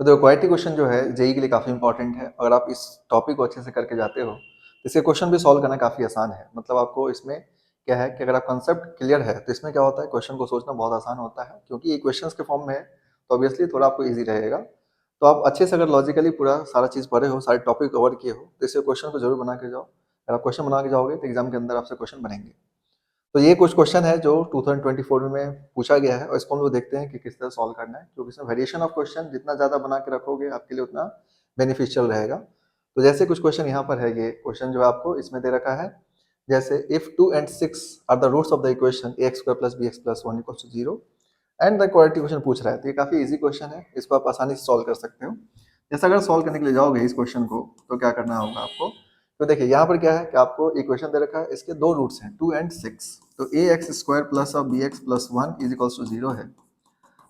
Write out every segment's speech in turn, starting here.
तो देखो quality question जो है जेई के लिए काफ़ी इंपॉर्टेंट है। अगर आप इस टॉपिक को अच्छे से करके जाते हो तो इसके क्वेश्चन भी सॉल्व करना काफ़ी आसान है। मतलब आपको इसमें क्या है कि अगर आप कंसेप्ट क्लियर है तो इसमें क्या होता है, क्वेश्चन को सोचना बहुत आसान होता है, क्योंकि ये क्वेश्चंस के फॉर्म में है तो ऑब्वियसली थोड़ा आपको ईजी रहेगा। तो आप अच्छे से अगर लॉजिकली पूरा सारा चीज़ पढ़े हो, सारे टॉपिक कवर किए हो, तो इससे क्वेश्चन को जरूर बना के जाओ। अगर आप क्वेश्चन बना के जाओगे तो एग्जाम के अंदर आपसे क्वेश्चन बनेंगे। तो ये कुछ क्वेश्चन है जो 2024 में पूछा गया है और इसको हम लोग देखते हैं कि किस तरह सॉल्व करना है, क्योंकि इसमें वेरिएशन ऑफ क्वेश्चन जितना ज़्यादा बना के रखोगे आपके लिए उतना बेनिफिशियल रहेगा। तो जैसे कुछ क्वेश्चन यहाँ पर है, ये क्वेश्चन जो आपको इसमें दे रखा है, जैसे if 2 and 6 are the roots of the equation ax² + bx + 1 = 0 and the quadratic question पूछ रहा है, तो ये काफी इजी क्वेश्चन है, इसको आप आसानी से सॉल्व कर सकते हो। जैसे अगर सॉल्व करने के लिए जाओगे इस क्वेश्चन को तो क्या करना होगा आपको, तो देखिए यहाँ पर क्या है कि आपको इक्वेशन दे रखा है, इसके दो रूट्स हैं 2 and 6, तो ax² + bx + 1 = 0 है।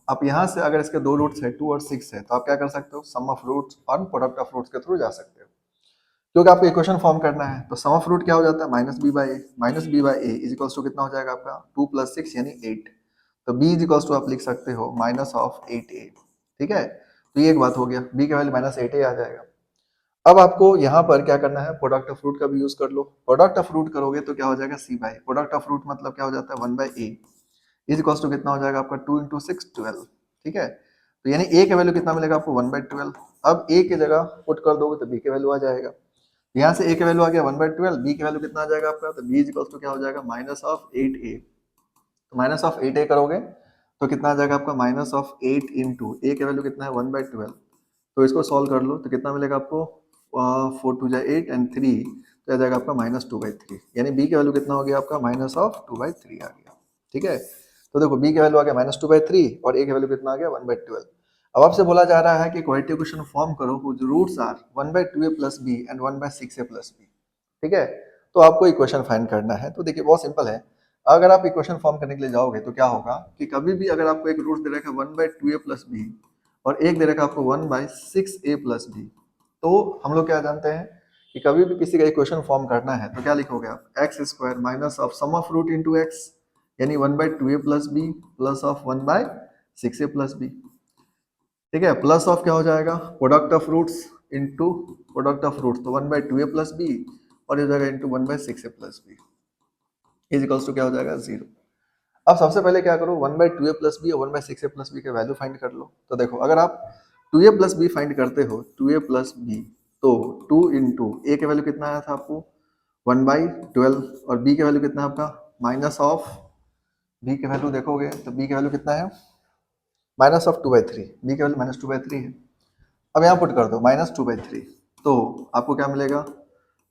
आप यहाँ से अगर इसके दो रूट्स है 2 और 6 है तो आप क्या कर सकते हो, सम ऑफ रूट्स और प्रोडक्ट ऑफ रूट्स के थ्रू जा सकते हो, क्योंकि आपको इक्वेशन फॉर्म करना है। तो सम ऑफ रूट क्या हो जाता है, -b/a, -b/a = कितना हो जाएगा आपका 2 + 6 यानी 8, तो b = आप लिख सकते हो -8a। ठीक है, तो ये एक बात हो गया, b का वैल्यू -8a आ जाएगा। अब आपको यहाँ पर क्या करना है, प्रोडक्ट ऑफ रूट का भी यूज कर लो। प्रोडक्ट ऑफ रूट करोगे तो क्या हो जाएगा c/a, प्रोडक्ट ऑफ रूट मतलब क्या हो जाता है 1/a = कितना हो जाएगा आपका 2 × 6 12। ठीक है, तो यानी a का वैल्यू कितना मिलेगा आपको 1/12। अब a की जगह पुट कर दोगे तो b का वैल्यू आ जाएगा, यहाँ से a का वैल्यू आ गया 1/12, b का वैल्यू कितना आ जाएगा आपका, तो b = क्या हो जाएगा -8a। तो -8a करोगे तो कितना आ जाएगा आपका -8 इंटू a का वैल्यू कितना है 1/12, तो इसको सॉल्व कर लो तो कितना मिलेगा आपको 4 2 जा 8 एंड 3, तो आ जाएगा आपका -2/3, यानी b का वैल्यू कितना हो गया आपका -2/3 आ गया। ठीक है, तो देखो b का वैल्यू आ गया -2/3 और a का वैल्यू कितना आ गया 1/12। अब आपसे बोला जा रहा है कि क्वाड्रेटिक इक्वेशन फॉर्म करो whose roots are 1/2a + b and 1/6a + b। ठीक है, तो आपको इक्वेशन फाइंड करना है। तो देखिए बहुत सिंपल है, अगर आप इक्वेशन फॉर्म करने के लिए जाओगे तो क्या होगा कि कभी भी अगर आपको एक रूट दे रखा है 1/2a + b और एक दे रखा है आपको 1/6a + b, तो हम लोग क्या जानते हैं कि कभी भी किसी का इक्वेशन फॉर्म करना है तो क्या लिखोगे आप, x² minus of sum of root into x, यानी 1/2a + b plus of 1/6a + b। ठीक है, प्लस ऑफ क्या हो जाएगा, product of roots into product of roots, तो 1/2a + b और ये हो जाएगा इंटू 1/6a + b = क्या हो जाएगा 0। अब सबसे पहले क्या करो, 1/2a + b और 1/6a + b के वैल्यू फाइंड कर लो। तो देखो अगर आप 2a + b फाइंड करते हो, 2a + b, तो 2 इंटू a के वैल्यू कितना आया था आपको 1/12 और b के वैल्यू कितना है आपका माइनस ऑफ, b के वैल्यू देखोगे तो b के वैल्यू कितना है -2/3, b के वैल्यू -2/3 है। अब यहाँ पुट कर दो -2/3, तो आपको क्या मिलेगा,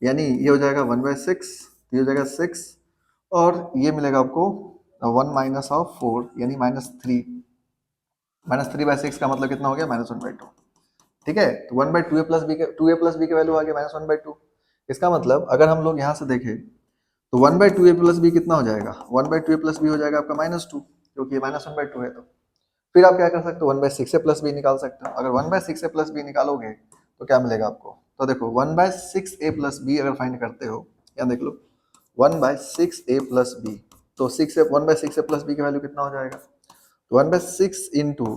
यानी ये हो जाएगा 1/6, ये हो जाएगा 6 और ये मिलेगा आपको 1 माइनस ऑफ 4 यानी -3, -3/6 का मतलब कितना हो गया -1/2। ठीक है, तो 1/2a + b के 2a + b के वैल्यू आ गया -1/2। इसका मतलब अगर हम लोग यहाँ से देखें तो 1/2a + b कितना हो जाएगा, 1/2a + b हो जाएगा आपका -2, क्योंकि ये -1/2 है। तो फिर आप क्या कर सकते हो 1/6a + b निकाल सकते हो। अगर 1/6a + b निकालोगे तो क्या मिलेगा आपको, तो देखो 1/6a + b अगर फाइंड करते हो, यहाँ देख लो 1/6a + b, तो 1/6a + b की वैल्यू कितना हो जाएगा, तो 1/6 इंटू,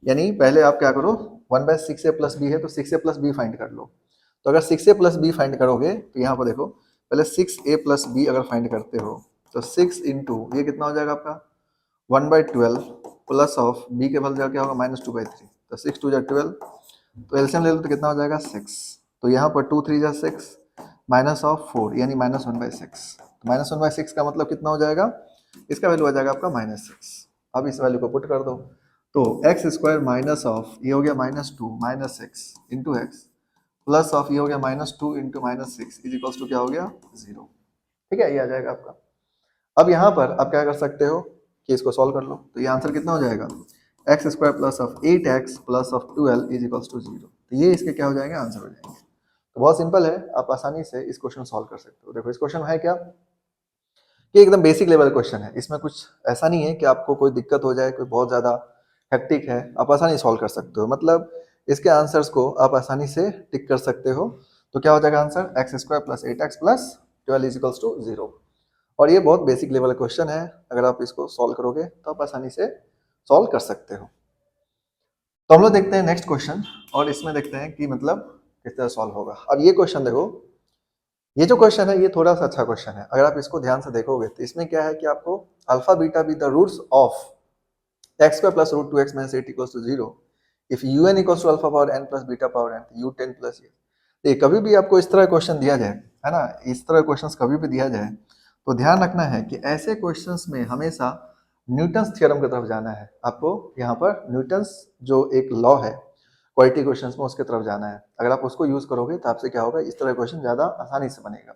यानी पहले आप क्या करो 1/6a + b है तो 6a + b फाइंड कर लो। तो अगर 6a + b फाइंड करोगे तो यहाँ पर देखो पहले 6a + b अगर फाइंड करते हो तो 6 इंटू ये कितना हो जाएगा आपका 1/12 प्लस ऑफ b के बदले क्या होगा -2/3, तो 6 2 जा 12, तो एलसीएम ले लो तो कितना हो जाएगा 6, तो यहाँ पर 2 3 जा 6 माइनस ऑफ 4 यानी -1/6, तो -1/6 का मतलब कितना हो जाएगा, इसका वैल्यू आ जाएगा आपका -6। अब इस वैल्यू को पुट कर दो, तो x² माइनस ऑफ ये हो गया -2 -6 इंटू एक्स प्लस ऑफ ये हो गया -2 इंटू -6 = क्या हो गया 0। ठीक है, ये आ जाएगा आपका। अब यहाँ पर आप क्या कर सकते हो कि इसको सॉल्व कर लो, तो ये आंसर कितना हो जाएगा x² plus of 8x plus of 12 = 0, तो ये इसके क्या हो जाएंगे आंसर हो जाएंगे। तो बहुत सिंपल है, आप आसानी से इस क्वेश्चन सॉल्व कर सकते हो। देखो इस क्वेश्चन है क्या, ये एकदम बेसिक लेवल क्वेश्चन है, इसमें कुछ ऐसा नहीं है कि आपको कोई दिक्कत हो जाए, कोई बहुत ज़्यादा हेक्टिक है, आप आसानी सॉल्व कर सकते हो। मतलब इसके आंसर्स को आप आसानी से टिक कर सकते हो। तो क्या हो जाएगा answer x² plus 8x plus 12 = 0, और ये बहुत बेसिक लेवल क्वेश्चन है, अगर आप इसको सॉल्व करोगे तो आप आसानी से सॉल्व कर सकते हो। तो हम लोग देखते हैं नेक्स्ट क्वेश्चन और इसमें देखते हैं कि मतलब किस तरह सॉल्व होगा। अब ये क्वेश्चन देखो, ये जो क्वेश्चन है ये थोड़ा सा अच्छा क्वेश्चन है। अगर आप इसको ध्यान से देखोगे तो इसमें क्या है कि आपको alpha beta be the roots of x square plus root 2x minus 8 equals to 0 if un equals to alpha power n plus beta power n u 10 plus ये। तो कभी भी आपको इस तरह क्वेश्चन दिया जाए, है ना, इस तरह क्वेश्चंस कभी भी दिया जाए तो ध्यान रखना है कि ऐसे क्वेश्चंस में हमेशा न्यूटन्स थ्योरम की तरफ जाना है। आपको यहाँ पर न्यूटन्स जो एक लॉ है क्वालिटी क्वेश्चंस में उसके तरफ जाना है। अगर आप उसको यूज करोगे तो आपसे क्या होगा, इस तरह क्वेश्चन ज्यादा आसानी से बनेगा।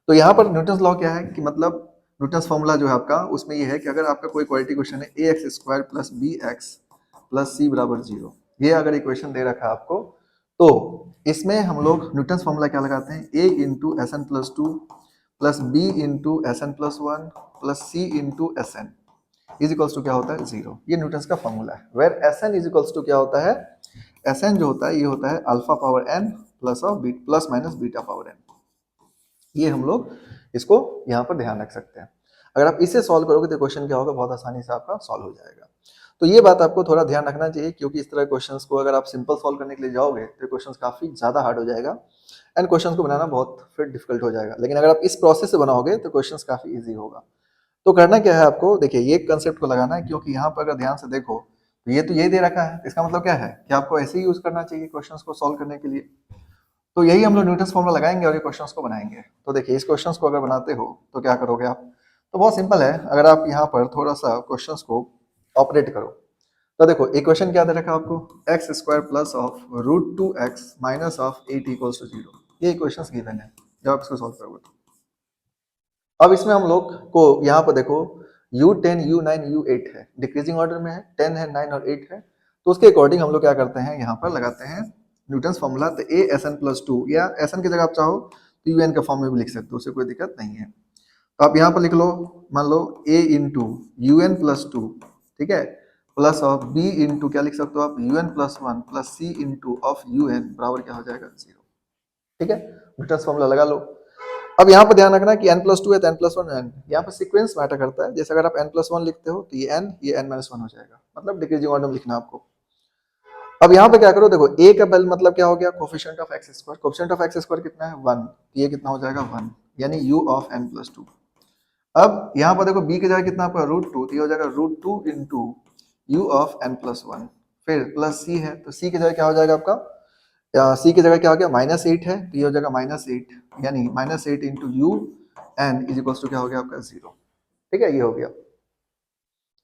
तो यहाँ पर न्यूटन्स लॉ क्या है कि मतलब न्यूटन्स फॉर्मूला जो है आपका उसमें ये है कि अगर आपका कोई क्वालिटी क्वेश्चन है a x square plus b x plus c बराबर 0, ये अगर इक्वेशन दे रखा है आपको तो इसमें हम लोग न्यूटन्स फॉर्मूला क्या लगाते हैं, a into S n plus two plus b into S n plus one plus c into S n is equals to क्या होता है 0। ये न्यूटन्स का फॉर्मूला है। Where S n is equals to क्या होता है, एस एन जो होता है ये होता है alpha power n plus of plus minus beta power n. ये हम लोग इसको यहाँ पर ध्यान रख सकते हैं। अगर आप इसे सॉल्व करोगे तो क्वेश्चन क्या होगा, बहुत आसानी से आपका सॉल्व हो जाएगा। तो ये बात आपको थोड़ा ध्यान रखना चाहिए क्योंकि इस तरह क्वेश्चंस को अगर आप सिंपल सॉल्व करने के लिए जाओगे तो क्वेश्चंस काफी ज्यादा हार्ड हो जाएगा एंड क्वेश्चंस को बनाना बहुत फिर डिफिकल्ट हो जाएगा। लेकिन अगर आप इस प्रोसेस से बनाओगे तो क्वेश्चंस काफी इजी होगा। तो करना क्या है आपको, देखिए ये कंसेप्ट को लगाना है क्योंकि यहाँ पर अगर ध्यान से देखो तो ये दे रखा है, इसका मतलब क्या है कि आपको ऐसे ही यूज करना चाहिए क्वेश्चंस को सॉल्व करने के लिए। तो यही हम लोग न्यूटन्स फॉर्मूला लगाएंगे और ये क्वेश्चंस को बनाएंगे। तो देखिए इस क्वेश्चंस को अगर बनाते हो तो क्या करोगे आप, तो बहुत सिंपल है। अगर आप यहाँ पर थोड़ा सा क्वेश्चंस को ऑपरेट करो तो देखो इक्वेशन क्या दे रखा है आपको, x square plus of root 2x minus of 8 equals to 0। ये इक्वेशंस गिवन है जब आप इसको सॉल्व करोगे तो। अब इसमें हम लोग को यहाँ पर देखो u10 u9 u8 है, डिक्रीजिंग ऑर्डर में है, 10 है 9 और 8 है। तो उसके अकॉर्डिंग हम लोग क्या करते हैं, यहाँ पर लगाते हैं न्यूटन्स फॉर्मूला। तो a s n plus two या एस एन की जगह आप चाहो तो यू एन के फॉर्म में भी लिख सकते हो, उससे कोई दिक्कत नहीं है। तो आप यहाँ पर लिख लो, मान लो a into you n plus two, ठीक है, प्लस ऑफ बी इंटू क्या लिख सकते हो आप u n plus one plus c into of u n बराबर क्या हो जाएगा 0। ठीक है, न्यूटन्स फॉर्मूला लगा लो। अब यहाँ पर ध्यान रखना कि n प्लस टू है तो n प्लस वन एन, यहाँ पर सीक्वेंस मैटर करता है। जैसे अगर आप n प्लस वन लिखते हो तो ये n माइनस वन हो जाएगा, मतलब डिक्रीजिंग ऑर्डर में लिखना आपको। अब यहाँ पे क्या करो, देखो a का वैल्यू मतलब क्या हो गया, coefficient of x square. Coefficient of x square कितना है 1, ये कितना हो जाएगा 1, यानी u of n plus two. अब यहाँ पर देखो b की जगह कितना आपका रूट टू, तो ये हो जाएगा root two into u of n plus one. फिर प्लस c है तो c की जगह क्या हो जाएगा आपका, सी की जगह क्या हो गया -8 है तो ये हो जाएगा -8, यानी -8 into you n is equals to क्या हो गया आपका 0। ठीक है, ये हो गया।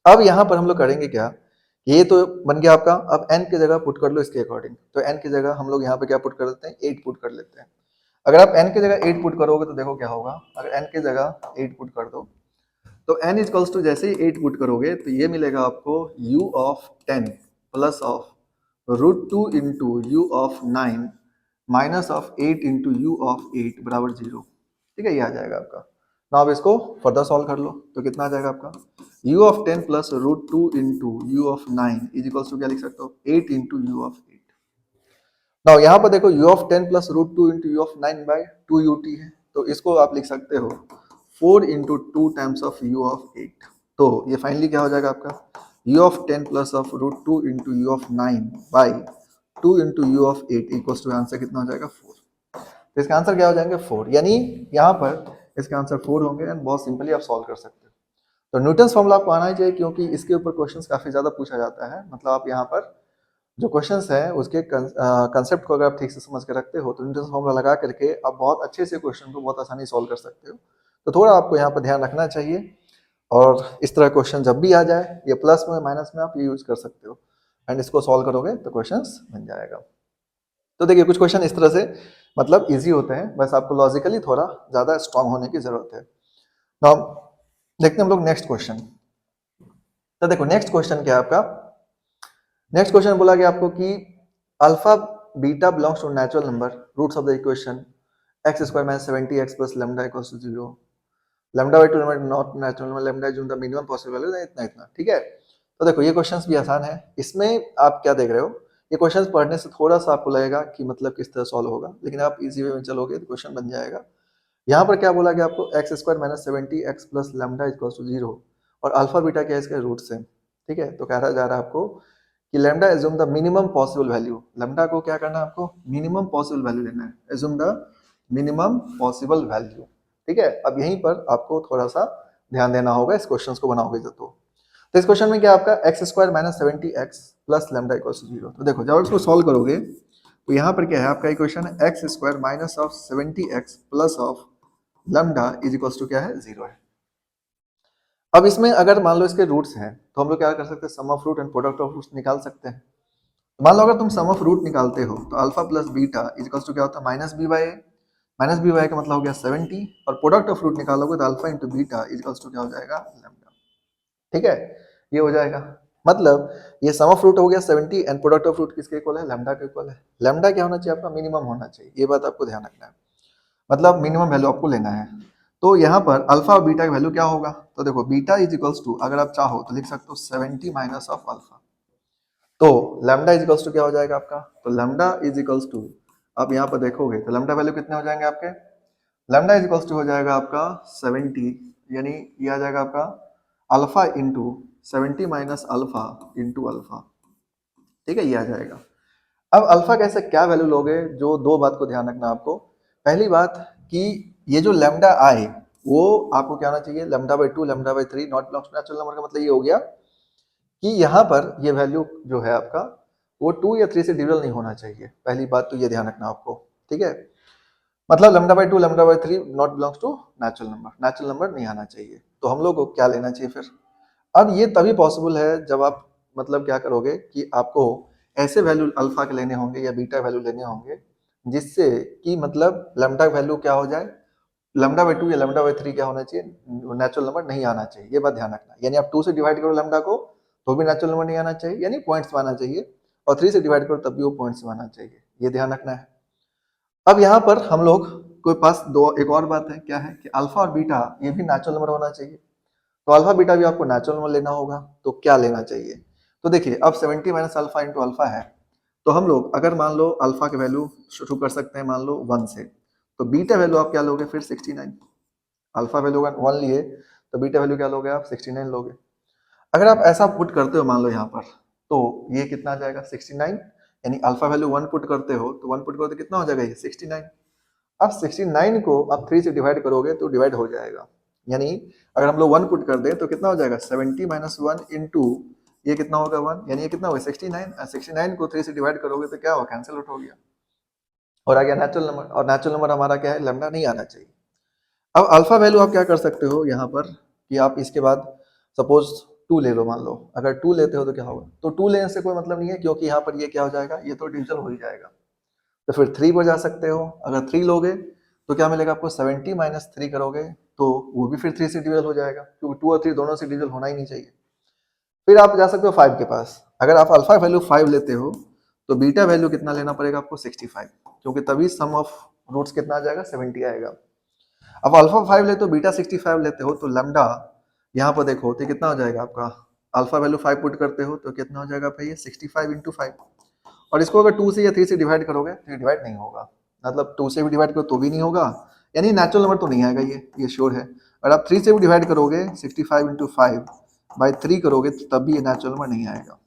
अब यहाँ पर हम लोग करेंगे क्या, ये तो बन गया आपका। अब n की जगह पुट कर लो इसके अकॉर्डिंग। तो n की जगह हम लोग यहाँ पे क्या पुट कर देते हैं, 8 पुट कर लेते हैं। अगर आप n की जगह 8 पुट करोगे तो देखो क्या होगा, अगर n की जगह 8 पुट कर दो तो n इक्वल्स टू जैसे ही 8 पुट करोगे तो ये मिलेगा आपको u of 10 plus of root two into u of 9 minus of 8 into u of 8 बराबर 0। ठीक है, ये आ जाएगा आपका। ना आप इसको फर्दर सॉल्व कर लो तो कितना आ जाएगा आपका, u of 10 plus root two into u of 9 is equals to क्या लिख सकते हो 8 इंटू यू ऑफ 8। नाउ यहाँ पर देखो u of 10 plus root two into u of 9 by 2 ut है, तो इसको आप लिख सकते हो 4 into two times of u of 8। तो ये फाइनली क्या हो जाएगा आपका, u of 10 plus of root two into u of 9 by 2 into u of 8 equals to answer कितना हो जाएगा 4। तो इसका आंसर क्या हो जाएंगे 4, यानी यहाँ पर इसके आंसर 4 होंगे एंड बहुत सिंपली आप सॉल्व कर सकते हो। तो न्यूटन्स फॉर्मूला आपको आना ही चाहिए क्योंकि इसके ऊपर क्वेश्चंस काफी ज्यादा पूछा जाता है। मतलब आप यहाँ पर जो क्वेश्चंस है उसके कंसेप्ट को अगर आप ठीक से समझ के रखते हो तो न्यूटन्स फॉर्मूला लगा करके आप बहुत अच्छे से क्वेश्चन को बहुत आसानी सॉल्व कर सकते हो। तो थोड़ा आपको यहाँ पर ध्यान रखना चाहिए और इस तरह क्वेश्चन जब भी आ जाए ये प्लस में माइनस में आप ये यूज कर सकते हो एंड इसको सॉल्व करोगे तो क्वेश्चन बन जाएगा। तो देखिए कुछ क्वेश्चन इस तरह से मतलब इजी होते हैं, बस आपको लॉजिकली थोड़ा ज्यादा स्ट्रांग होने की जरूरत है। नाउ देखते हैं हम लोग नेक्स्ट क्वेश्चन। तो देखो नेक्स्ट क्वेश्चन क्या है आपका, नेक्स्ट क्वेश्चन बोला गया आपको कि alpha beta belongs to natural number, roots of the equation x square minus 70x plus lambda equals to 0, lambda by 2 not natural number, lambda is the minimum possible value, इतना इतना। ठीक है, तो देखो ये क्वेश्चंस भी आसान है। इसमें आप क्या देख रहे हो, ये क्वेश्चंस पढ़ने से थोड़ा सा आपको लगेगा कि मतलब किस तरह सॉल्व होगा, लेकिन आप इजी वे में चलोगे तो क्वेश्चन बन जाएगा। यहाँ पर क्या बोला गया आपको, x square minus 70x plus lambda equals to 0 और अल्फा बीटा क्या है इसके रूट्स है। ठीक है, तो कह रहा जा रहा है आपको कि lambda assume the minimum possible value, lambda को क्या करना है आपको, मिनिमम पॉसिबल वैल्यू लेना है, assume the minimum possible value. ठीक है, अब यहीं पर आपको थोड़ा सा ध्यान देना होगा इस क्वेश्चन को बनाओगे तो इस क्वेश्चन में क्या आपका x square minus 70x plus lambda equal to 0। तो देखो जब इसको सॉल्व करोगे तो यहाँ पर क्या है आपका इक्वेशन है x square minus of 70x plus of lambda is equal to क्या है 0 है। अब इसमें अगर मान लो इसके रूट्स हैं तो हम लोग क्या कर सकते हैं, sum of root and product of roots निकाल सकते हैं। मान लो अगर तुम सम ऑफ रूट निकालते हो तो alpha plus beta is equal to क्या होता है minus b by a, minus b by का मतलब हो गया 70, और प्रोडक्ट ऑफ रूट निकालोगे तो alpha into beta is equal to क्या हो जाएगा लैम्डा। ठीक है, ये हो जाएगा, मतलब ये सम ऑफ रूट हो गया 70 एंड प्रोडक्ट ऑफ रूट किसके इक्वल है, लैम्डा के इक्वल है। लैम्डा क्या होना चाहिए आपका, मिनिमम होना चाहिए, ये बात आपको ध्यान रखना है, मतलब मिनिमम वैल्यू आपको लेना है। तो यहाँ पर अल्फा और बीटा की वैल्यू क्या होगा, तो देखो बीटा इज इक्वल्स टू अगर आप चाहो तो लिख सकते हो 70 माइनस ऑफ अल्फा, तो लैम्डा इज इक्वल्स टू क्या हो जाएगा आपका, तो लैम्डा इज इक्वल्स टू आप यहाँ पर देखोगे तो लैम्डा वैल्यू कितने हो जाएंगे आपके, लैम्डा इज इक्वल्स टू हो जाएगा आपका 70, यानी ये आ जाएगा आपका alpha into 70 minus alpha into alpha. ठीक है, ये आ जाएगा। अब अल्फा कैसे क्या वैल्यू लोगे, जो दो बात को ध्यान रखना आपको। पहली बात कि ये जो लैम्डा आए वो आपको क्या होना चाहिए, lambda by 2 lambda by 3 not belongs to natural number, का मतलब ये हो गया कि यहाँ पर ये वैल्यू जो है आपका वो 2 या 3 से डिविजल नहीं होना चाहिए। पहली बात तो ये ध्यान रखना आपको। ठीक है, मतलब lambda by 2 lambda by 3 not belongs to natural number नहीं आना चाहिए। तो हम लोग को क्या लेना चाहिए फिर, अब ये तभी पॉसिबल है जब आप मतलब क्या करोगे कि आपको ऐसे वैल्यू अल्फा के लेने होंगे या बीटा वैल्यू लेने होंगे जिससे कि मतलब लैम्डा वैल्यू क्या हो जाए, लैम्डा बाई 2 या लैम्डा बाई 3 क्या होना चाहिए, नेचुरल नंबर नहीं आना चाहिए, ये बात ध्यान रखना। यानी आप 2 से डिवाइड करो लैम्डा को तो भी नेचुरल नंबर नहीं आना चाहिए, यानी पॉइंट्स में आना चाहिए, और 3 से डिवाइड करो तब भी वो पॉइंट्स में आना चाहिए, ये ध्यान रखना है। अब यहाँ पर हम लोग के पास दो एक और बात है, क्या है कि अल्फा और बीटा ये भी नेचुरल नंबर होना चाहिए, तो अल्फा बीटा भी आपको नेचुरल नंबर लेना होगा। तो क्या लेना चाहिए, तो देखिए अब 70 माइनस अल्फा इंटू अल्फा है, तो हम लोग अगर मान लो अल्फा की वैल्यू शुरू कर सकते हैं मान लो 1 से, तो बीटा वैल्यू आप क्या लोगे फिर 69, अल्फा वैल्यू अगर 1 लिए तो बीटा वैल्यू क्या लोगे आप 69 लोगे। अगर आप ऐसा पुट करते हो मान लो यहाँ पर, तो ये कितना आ जाएगा 69, यानी अल्फा वैल्यू 1 पुट करते हो तो 1 पुट करो तो कितना हो जाएगा ये 69। अब 69 को आप 3 से डिवाइड करोगे तो डिवाइड हो जाएगा, यानी अगर हम लोग 1 पुट कर दें तो कितना हो जाएगा 70 माइनस 1 इंटू ये कितना होगा 1, यानी ये कितना होगा 69, 69 को 3 से डिवाइड करोगे तो क्या होगा कैंसिल आउट हो गया और आ गया नेचुरल नंबर, और नेचुरल नंबर हमारा क्या है लैम्डा नहीं आना चाहिए। अब अल्फा वैल्यू आप क्या कर सकते हो यहाँ पर कि आप इसके बाद सपोज 2 ले लो, मान लो अगर 2 लेते हो तो क्या होगा, तो 2 लेने से कोई मतलब नहीं है क्योंकि यहाँ पर ये क्या हो जाएगा, ये तो डिविजन हो ही जाएगा, तो फिर 3 पर जा सकते हो। अगर 3 लोगे तो क्या मिलेगा आपको 70 माइनस 3 करोगे तो वो भी फिर 3 से डिविजल हो जाएगा, क्योंकि 2 और 3 दोनों से डिविजल होना ही नहीं चाहिए। फिर आप जा सकते हो 5 के पास, अगर आप अल्फा वैल्यू 5 लेते हो तो बीटा वैल्यू कितना लेना पड़ेगा आपको 65, क्योंकि तभी सम ऑफ रूट्स कितना आ जाएगा 70 आएगा। अब अल्फा 5 लेते हो बीटा 65 लेते हो तो लैम्डा यहाँ पर देखो तो कितना हो जाएगा आपका, अल्फा वैल्यू 5 पुट करते हो तो कितना हो जाएगा आपका ये 65 इंटू 5, और इसको अगर 2 से या 3 से डिवाइड करोगे तो ये डिवाइड नहीं होगा, मतलब 2 से भी डिवाइड करो तो भी नहीं होगा, यानी नेचुरल नंबर तो नहीं आएगा ये श्योर है। अगर आप 3 से भी डिवाइड करोगे 65 इंटू 5 बाई 3 करोगे तो तब भी ये नेचुरल नंबर नहीं आएगा।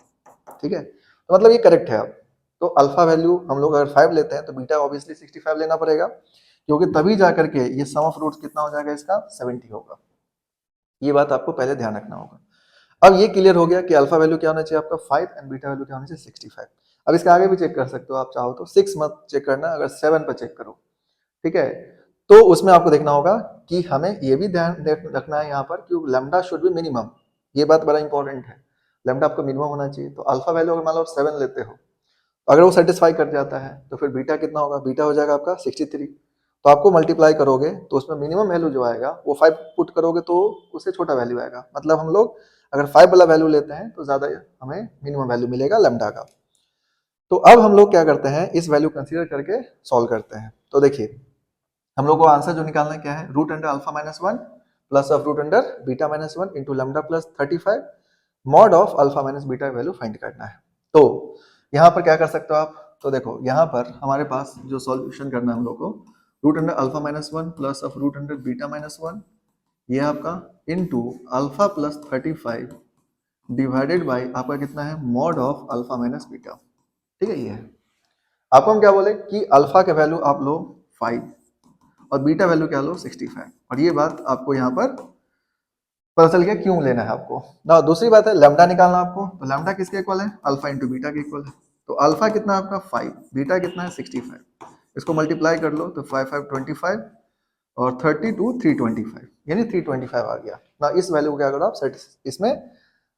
ठीक है, तो मतलब ये करेक्ट है। अब तो अल्फा वैल्यू हम लोग अगर 5 लेते हैं तो बीटा ऑब्वियसली 65 लेना पड़ेगा, क्योंकि तभी जा करके ये सम ऑफ रूट्स कितना हो जाएगा इसका 70 होगा। ये बात आपको पहले ध्यान रखना होगा। अब ये क्लियर हो गया कि अल्फा वैल्यू क्या होना चाहिए आपका 5 एंड बीटा वैल्यू क्या होना चाहिए 65। अब इसके आगे भी चेक कर सकते हो आप चाहो तो, 6 मत चेक करना, अगर 7 पर चेक करो। ठीक है, तो उसमें आपको देखना होगा कि हमें ये भी ध्यान रखना है यहाँ पर कि लैम्डा शुड बी मिनिमम, ये बात बड़ा इंपॉर्टेंट है, लैम्डा आपको मिनिमम होना चाहिए। तो अल्फा वैल्यू अगर मान लो 7 लेते हो, अगर वो सेटिस्फाई कर जाता है तो फिर बीटा कितना होगा, बीटा हो जाएगा आपका 63। तो आपको मल्टीप्लाई करोगे तो उसमें मिनिमम वैल्यू जो आएगा वो 5 पुट करोगे तो उससे छोटा वैल्यू आएगा, मतलब हम लोग अगर 5 वाला वैल्यू लेते हैं तो ज्यादा हमें मिनिमम वैल्यू मिलेगा लैम्डा का। तो अब हम लोग क्या करते हैं, इस वैल्यू कंसीडर करके सॉल्व करते हैं। तो देखिए हम लोग को आंसर जो निकालना है क्या है, root under alpha minus 1 plus of root under beta minus 1 into lambda plus 35 mod of alpha minus beta value find करना है। तो यहाँ पर क्या कर सकते हो आप, तो देखो यहाँ पर हमारे पास जो सॉल्यूशन करना है हम लोग को, root under alpha minus 1 plus of root under beta minus 1 ये आपका into alpha plus 35 divided by आपका कितना है mod of alpha minus beta. ठीक है, ये है। आपको हम क्या बोले कि अल्फा का वैल्यू आप लो 5 और बीटा वैल्यू क्या लो 65, और ये बात आपको यहाँ पर पता चल गया क्यों लेना है आपको ना। दूसरी बात है लैम्डा निकालना आपको, तो लैम्डा किसके इक्वल है, अल्फा इंटू बीटा के इक्वल है। तो अल्फा कितना है आपका 5, बीटा कितना है 65, इसको मल्टीप्लाई कर लो तो 5 5 25 और 32 325, यानी 325 आ गया ना। इस वैल्यू को क्या करो आप इसमें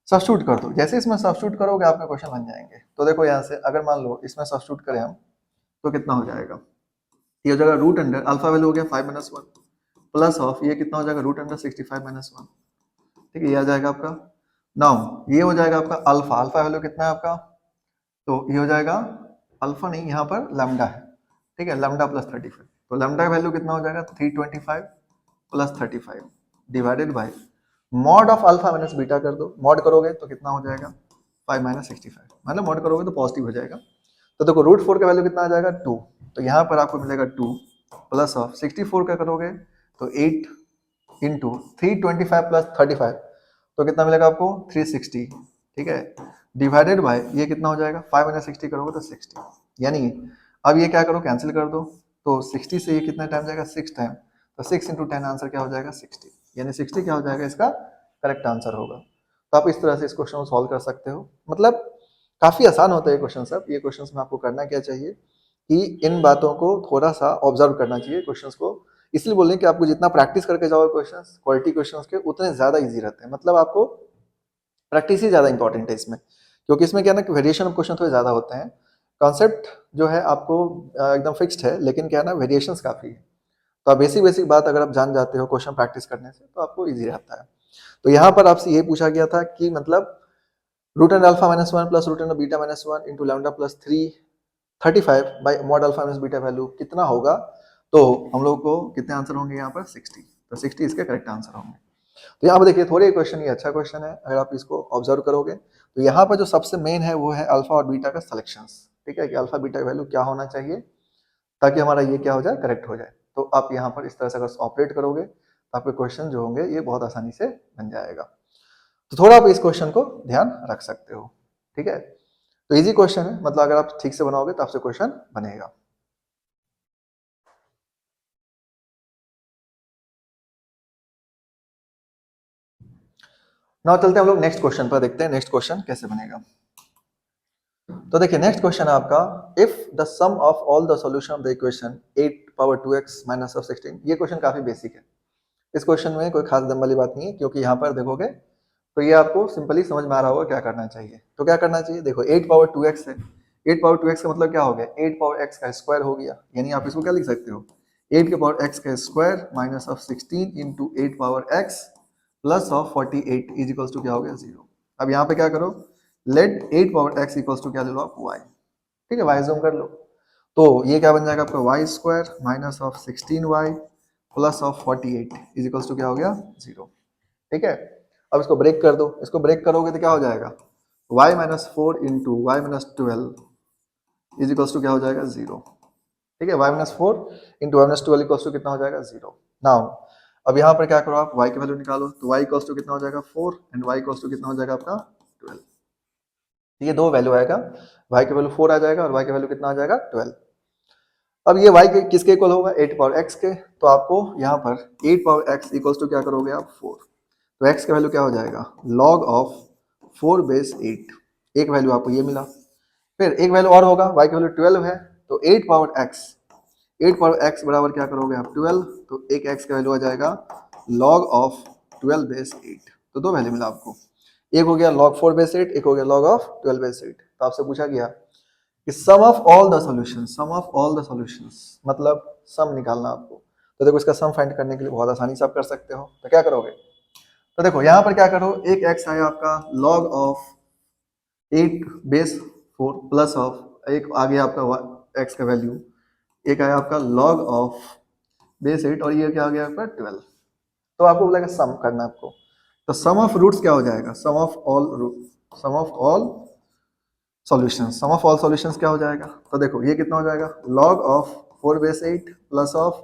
सब्स्टिट्यूट कर दो। जैसे इसमें सब्स्टिट्यूट करोगे आपके क्वेश्चन बन जाएंगे। तो देखो यहाँ से अगर मान लो इसमें सब्स्टिट्यूट करें हम तो कितना हो जाएगा, ये हो जाएगा रूट अंडर अल्फा वैल्यू हो गया 5 माइनस 1 प्लस ऑफ ये कितना हो जाएगा रूट अंडर 65 माइनस 1। ठीक है, ये आ जाएगा आपका। नाउ ये हो जाएगा आपका अल्फा, अल्फा वैल्यू कितना है आपका, तो ये हो जाएगा अल्फा नहीं, यहाँ पर लैम्डा है। ठीक है, लैम्डा प्लस 35, तो लैम्डा का वैल्यू कितना हो जाएगा 325 plus 35 divided by mod of alpha minus beta कर दो। मॉड करोगे तो कितना हो जाएगा 5 माइनस 65, मतलब मॉड करोगे तो पॉजिटिव हो जाएगा। तो देखो रूट 4 का वैल्यू कितना आ जाएगा 2, तो यहाँ पर आपको मिलेगा 2 प्लस ऑफ 64 का करोगे तो 8 इंटू 325 प्लस 35, तो कितना मिलेगा आपको 360। ठीक है, डिवाइडेड बाय ये कितना हो जाएगा 5 माइनस 60 करोगे तो 60, यानी अब ये क्या करो कैंसिल कर दो, तो 60 से ये कितना टाइम जाएगा 6 टाइम, तो 6 इंटू 10 आंसर क्या हो जाएगा 60, यानी 60 क्या हो जाएगा इसका करेक्ट आंसर होगा। तो आप इस तरह से इस क्वेश्चन को सॉल्व कर सकते हो। मतलब काफी आसान होता है ये क्वेश्चन सब। ये क्वेश्चन में आपको करना क्या चाहिए कि इन बातों को थोड़ा सा ऑब्जर्व करना चाहिए क्वेश्चंस को। इसलिए बोल रहे हैं कि आपको जितना प्रैक्टिस करके जाओगे क्वेश्चंस, क्वालिटी क्वेश्चंस के, उतने ज्यादा इजी रहते हैं। मतलब आपको प्रैक्टिस ही ज्यादा इंपॉर्टेंट है इसमें, क्योंकि इसमें क्या है ना कि वेरिएशन ऑफ क्वेश्चन थोड़े ज्यादा होते हैं। कॉन्सेप्ट जो है आपको एकदम फिक्स्ड है, लेकिन क्या है ना वेरिएशंस काफी है। तो आप बेसिक बेसिक बात अगर आप जान जाते हो क्वेश्चन प्रैक्टिस करने से तो आपको इजी रहता है। तो यहाँ पर आपसे ये पूछा गया था कि मतलब root and alpha minus 1 plus root and beta minus 1 into lambda plus 335 by mod alpha minus beta value कितना होगा। तो हम लोग को कितने आंसर होंगे यहाँ पर 60, तो 60 इसके करेक्ट आंसर होंगे। तो यहाँ पर देखिए थोड़े क्वेश्चन, ये अच्छा क्वेश्चन है अगर आप इसको ऑब्जर्व करोगे। तो यहाँ पर जो सबसे मेन है वो है अल्फा और बीटा का सिलेक्शंस। ठीक है, कि अल्फा बीटा का वैल्यू क्या होना चाहिए ताकि हमारा ये क्या हो जाए करेक्ट हो जाए। तो आप यहाँ पर इस तरह से अगर ऑपरेट करोगे तो आपके क्वेश्चन जो होंगे ये बहुत आसानी से बन जाएगा। तो थोड़ा आप इस क्वेश्चन को ध्यान रख सकते हो। ठीक है, तो इजी क्वेश्चन है, मतलब अगर आप ठीक से बनाओगे तो आपसे क्वेश्चन बनेगा। ना चलते हैं हम लोग नेक्स्ट क्वेश्चन पर, देखते हैं नेक्स्ट क्वेश्चन कैसे बनेगा। तो देखिए नेक्स्ट क्वेश्चन है आपका, if the sum of all the solution of the equation 8 power 2x minus of 16। ये क्वेश्चन काफी बेसिक है। इस क्वेश्चन में कोई खास दम वाली बात नहीं है, क्योंकि यहाँ पर देखोगे तो ये आपको सिंपली समझ में आ रहा होगा क्या करना चाहिए। तो क्या करना चाहिए, देखो 8 पावर 2x है, 8 पावर 2x का मतलब क्या हो गया 8 पावर x का स्क्वायर हो गया, यानी आप इसको क्या लिख सकते हो 8 के पावर x का square minus of 16 into 8 power x plus of 48 is equals to क्या हो गया 0। अब यहाँ पे क्या करो, let 8 power x equals to क्या ले लो आप y। ठीक है, y जूम कर लो, तो ये क्या बन जाएगा आपका y square minus of 16y plus of 48 is equals to क्या हो गया 0। ठीक है, अब इसको ब्रेक कर दो, इसको ब्रेक करोगे तो क्या हो जाएगा y minus 4 into y minus 12 is equals to क्या हो जाएगा 0। ठीक है, y minus 4 into y minus 12 equals to कितना हो जाएगा 0। नाउ अब यहाँ पर क्या करो आप y की वैल्यू निकालो, तो y इक्वल्स टू कितना हो जाएगा 4 एंड y इक्वल्स टू कितना हो जाएगा आपका 12। ये दो वैल्यू आएगा, y की वैल्यू 4 आ जाएगा और y की वैल्यू कितना आ जाएगा 12। अब ये y के किसके इक्वल होगा 8 पावर x के, तो आपको यहाँ पर 8 पावर x इक्वल्स टू क्या करोगे आप 4, तो x का वैल्यू क्या हो जाएगा log ऑफ 4 बेस 8। एक वैल्यू आपको ये मिला, फिर एक वैल्यू और होगा y की वैल्यू 12 है, तो 8 पावर x बराबर क्या करोगे आप 12, तो एक x का वैल्यू आ जाएगा log ऑफ 12 बेस 8। तो दो वैल्यू मिला आपको, एक हो गया log 4 बेस 8, एक हो गया log ऑफ 12 बेस 8। तो आपसे पूछा गया कि sum of all the solutions, sum of all the solutions मतलब सम निकालना आपको। तो देखो इसका सम फाइंड करने के लिए बहुत आसानी से आप कर सकते हो। तो क्या करोगे, तो देखो यहाँ पर क्या करो, एक x आया आपका log of 8 base 4 plus of एक आ गया आपका x का वैल्यू, एक आया आपका log ऑफ बेस 8 और ये क्या आ गया आपका 12। तो आपको बोलेगा सम करना आपको, तो सम ऑफ रूट्स क्या हो जाएगा sum of all solutions, sum of all solutions क्या हो जाएगा, तो देखो ये कितना हो जाएगा log of 4 base 8 plus of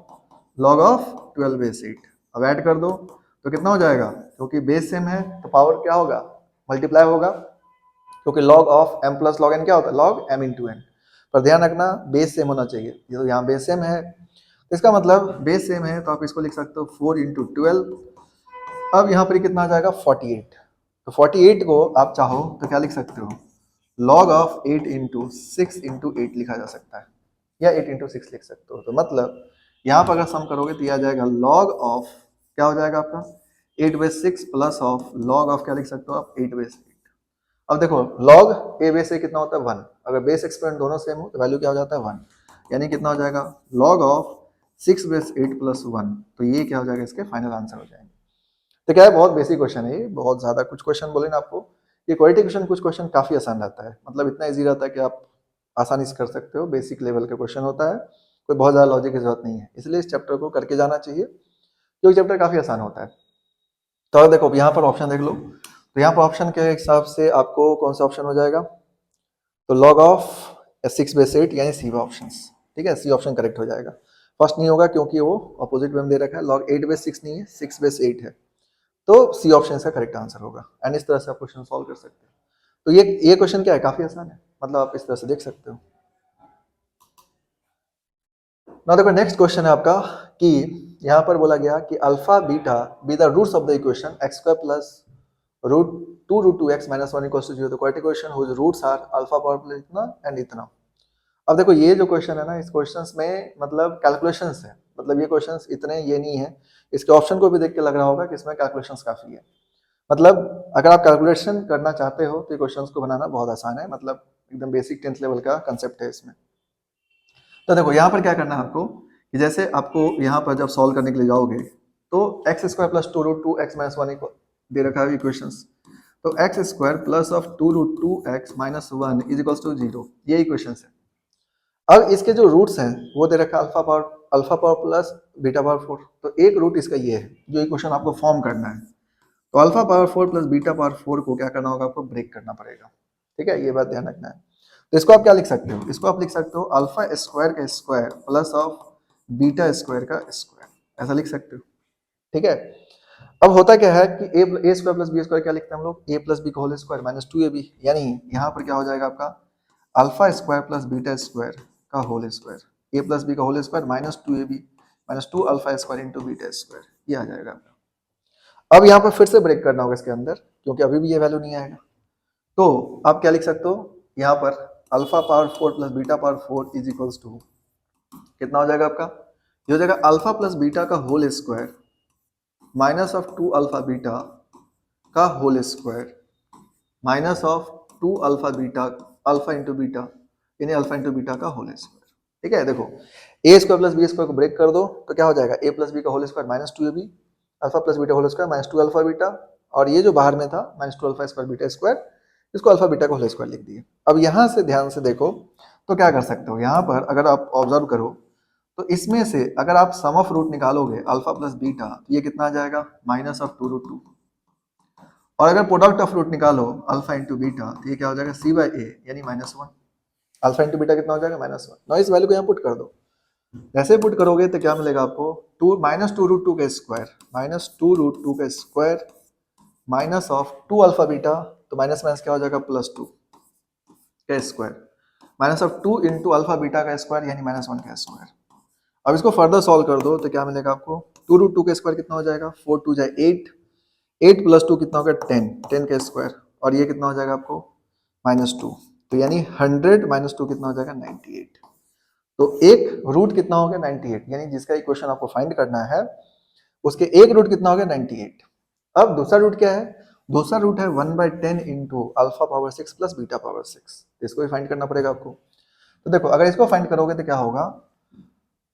log of 12 base 8। अब ऐड कर दो तो कितना हो जाएगा, क्योंकि बेस सेम है तो पावर क्या होगा मल्टीप्लाई होगा क्योंकि log of m plus log n क्या होता है, log m इंटू n। पर ध्यान रखना बेस सेम होना चाहिए, ये तो यहाँ बेस सेम है, तो इसका मतलब बेस सेम है तो आप इसको लिख सकते हो 4 इंटू 12। अब यहाँ पर कितना आ जाएगा 48, तो 48 को आप चाहो तो क्या लिख सकते हो, log ऑफ 8 इंटू 6 इंटू 8 लिखा जा सकता है, या 8 इंटू 6 लिख सकते हो। तो मतलब यहाँ पर अगर सम करोगे तो यह आ जाएगा log ऑफ, क्या हो जाएगा आपका 8/6 प्लस ऑफ log ऑफ क्या लिख सकते हो आप 8/8। अब देखो log a बेस से कितना होता है 1, अगर बेस एक्सपोनेंट दोनों सेम हो तो वैल्यू क्या हो जाता है 1, यानी कितना हो जाएगा log ऑफ 6/8 प्लस 1, तो ये क्या हो जाएगा इसके फाइनल आंसर हो जाएंगे। तो क्या है, बहुत बेसिक क्वेश्चन है ये, बहुत ज्यादा कुछ क्वेश्चन बोले ना आपको, ये क्वालिटी क्वेश्चन कुछ क्वेश्चन काफी आसान रहता है, मतलब इतना इजी रहता है कि आप आसानी से कर सकते हो, बेसिक लेवल का क्वेश्चन होता है, कोई बहुत ज्यादा लॉजिक की जरूरत नहीं है, इसलिए इस चैप्टर को करके जाना चाहिए क्योंकि चैप्टर काफी आसान होता है। तो अब देखो यहाँ पर ऑप्शन देख लो, तो यहाँ पर ऑप्शन के हिसाब से आपको कौन सा ऑप्शन हो जाएगा, तो log ऑफ 6/8 यानी सी ऑप्शन, ठीक है, सी ऑप्शन करेक्ट हो जाएगा। फर्स्ट नहीं होगा क्योंकि वो अपोजिट में दे रखा है, log 8/6 नहीं है 6/8 है, तो सी ऑप्शन इसका करेक्ट आंसर होगा। एंड इस तरह से आप क्वेश्चन सॉल्व कर सकते हैं। तो ये क्वेश्चन क्या है, काफी आसान है, मतलब आप इस तरह से देख सकते हो। ना देखो नेक्स्ट क्वेश्चन है आपका कि यहाँ पर बोला गया कि alpha beta be the roots of the equation x² प्लस √2√2x - 1 = 0, तो quadratic equation whose roots are alpha power plus इतना एंड इतना। अब देखो ये जो क्वेश्चन है ना, इस क्वेश्चंस में मतलब कैलकुलेशंस है, मतलब ये क्वेश्चंस इतने ये नहीं है, इसके ऑप्शन को भी देख के लग रहा होगा कि इसमें कैलकुलेशंस काफी है, मतलब अगर आप कैलकुलेशन करना चाहते हो तो ये क्वेश्चंस को बनाना बहुत आसान है, मतलब एकदम बेसिक 10th लेवल का कंसेप्ट है इसमें। तो देखो यहाँ पर क्या करना है आपको कि जैसे आपको यहाँ पर जब सॉल्व करने के लिए जाओगे तो x² प्लस 2√2x - 1 दे रखा है इक्वेशंस, तो x² प्लस ऑफ 2√2x - 1 = 0, ये इक्वेशंस है। अब इसके जो रूट्स हैं वो दे रखा है alpha power plus beta power 4, तो एक रूट इसका ये है जो इक्वेशन आपको फॉर्म करना है, तो alpha power 4 plus beta power 4 को क्या करना होगा, आपको ब्रेक करना पड़ेगा, ठीक है, ये बात ध्यान रखना है। तो इसको आप क्या लिख सकते हो, इसको आप लिख सकते हो अल्फा स्क्वायर का square plus of beta square का स्क्वायर, ऐसा लिख सकते हो, ठीक है। अब होता क्या है कि a square plus b square क्या लिखते हैं हम लोग, ए प्लस बी का होल स्क्वायर माइनस 2ab, यानी यहाँ पर क्या हो जाएगा आपका alpha square plus beta square का whole square, a plus b का whole square minus 2ab minus 2 alpha square into beta square, ये आ जाएगा आपका। अब यहाँ पर फिर से ब्रेक करना होगा इसके अंदर क्योंकि अभी भी ये वैल्यू नहीं आएगा, तो आप क्या लिख सकते हो यहाँ पर alpha power 4 plus beta power 4 is equals to कितना हो जाएगा आपका, ये हो जाएगा अल्फा प्लस बीटा का whole square minus of 2 alpha beta का whole square minus of 2 alpha beta alpha into beta यानी अल्फा इंटू बीटा का होल स्क्वायर, ठीक है। देखो a square plus b square को ब्रेक कर दो तो क्या हो जाएगा ए प्लस बी का whole square minus 2ab alpha plus beta whole square minus 2 alpha beta, और ये जो बाहर में था minus 2 alpha square beta square, इसको अल्फा बीटा का होल स्क्वायर लिख दिए। अब यहाँ से ध्यान से देखो तो क्या कर सकते हो, यहाँ पर अगर आप ऑब्जर्व करो तो इसमें से अगर आप सम ऑफ रूट निकालोगे अल्फा प्लस बीटा तो ये कितना आ जाएगा माइनस ऑफ 2√2, और अगर प्रोडक्ट ऑफ रूट निकालो अल्फा इंटू बीटा तो ये क्या हो जाएगा c/a यानी -1, अल्फा इंटू बीटा कितना हो जाएगा -1। ना इस वैल्यू को यहाँ पुट कर दो, जैसे पुट करोगे तो क्या मिलेगा आपको -2√2 का स्क्वायर -2√2 का square minus of 2 alpha beta, तो माइनस माइनस क्या हो जाएगा +2 का square minus of 2 into alpha beta का स्क्वायर यानी -1 का स्क्वायर। अब इसको फर्दर सॉल्व कर दो तो क्या मिलेगा आपको 2√2 का स्क्वायर कितना हो जाएगा 4 2 जाए 8, 8 प्लस 2 कितना होगा 10, 10 का स्क्वायर, और ये कितना हो जाएगा आपको -2, तो यानी 100 माइनस 2 कितना हो जाएगा 98, तो एक रूट कितना हो गया 98, यानी जिसका इक्वेशन आपको फाइंड करना है उसके एक रूट कितना हो गया 98। अब दूसरा रूट क्या है, दूसरा रूट है 1/10 into alpha power 6 plus beta power 6, इसको भी फाइंड करना पड़ेगा आपको। तो देखो अगर इसको फाइंड करोगे तो क्या होगा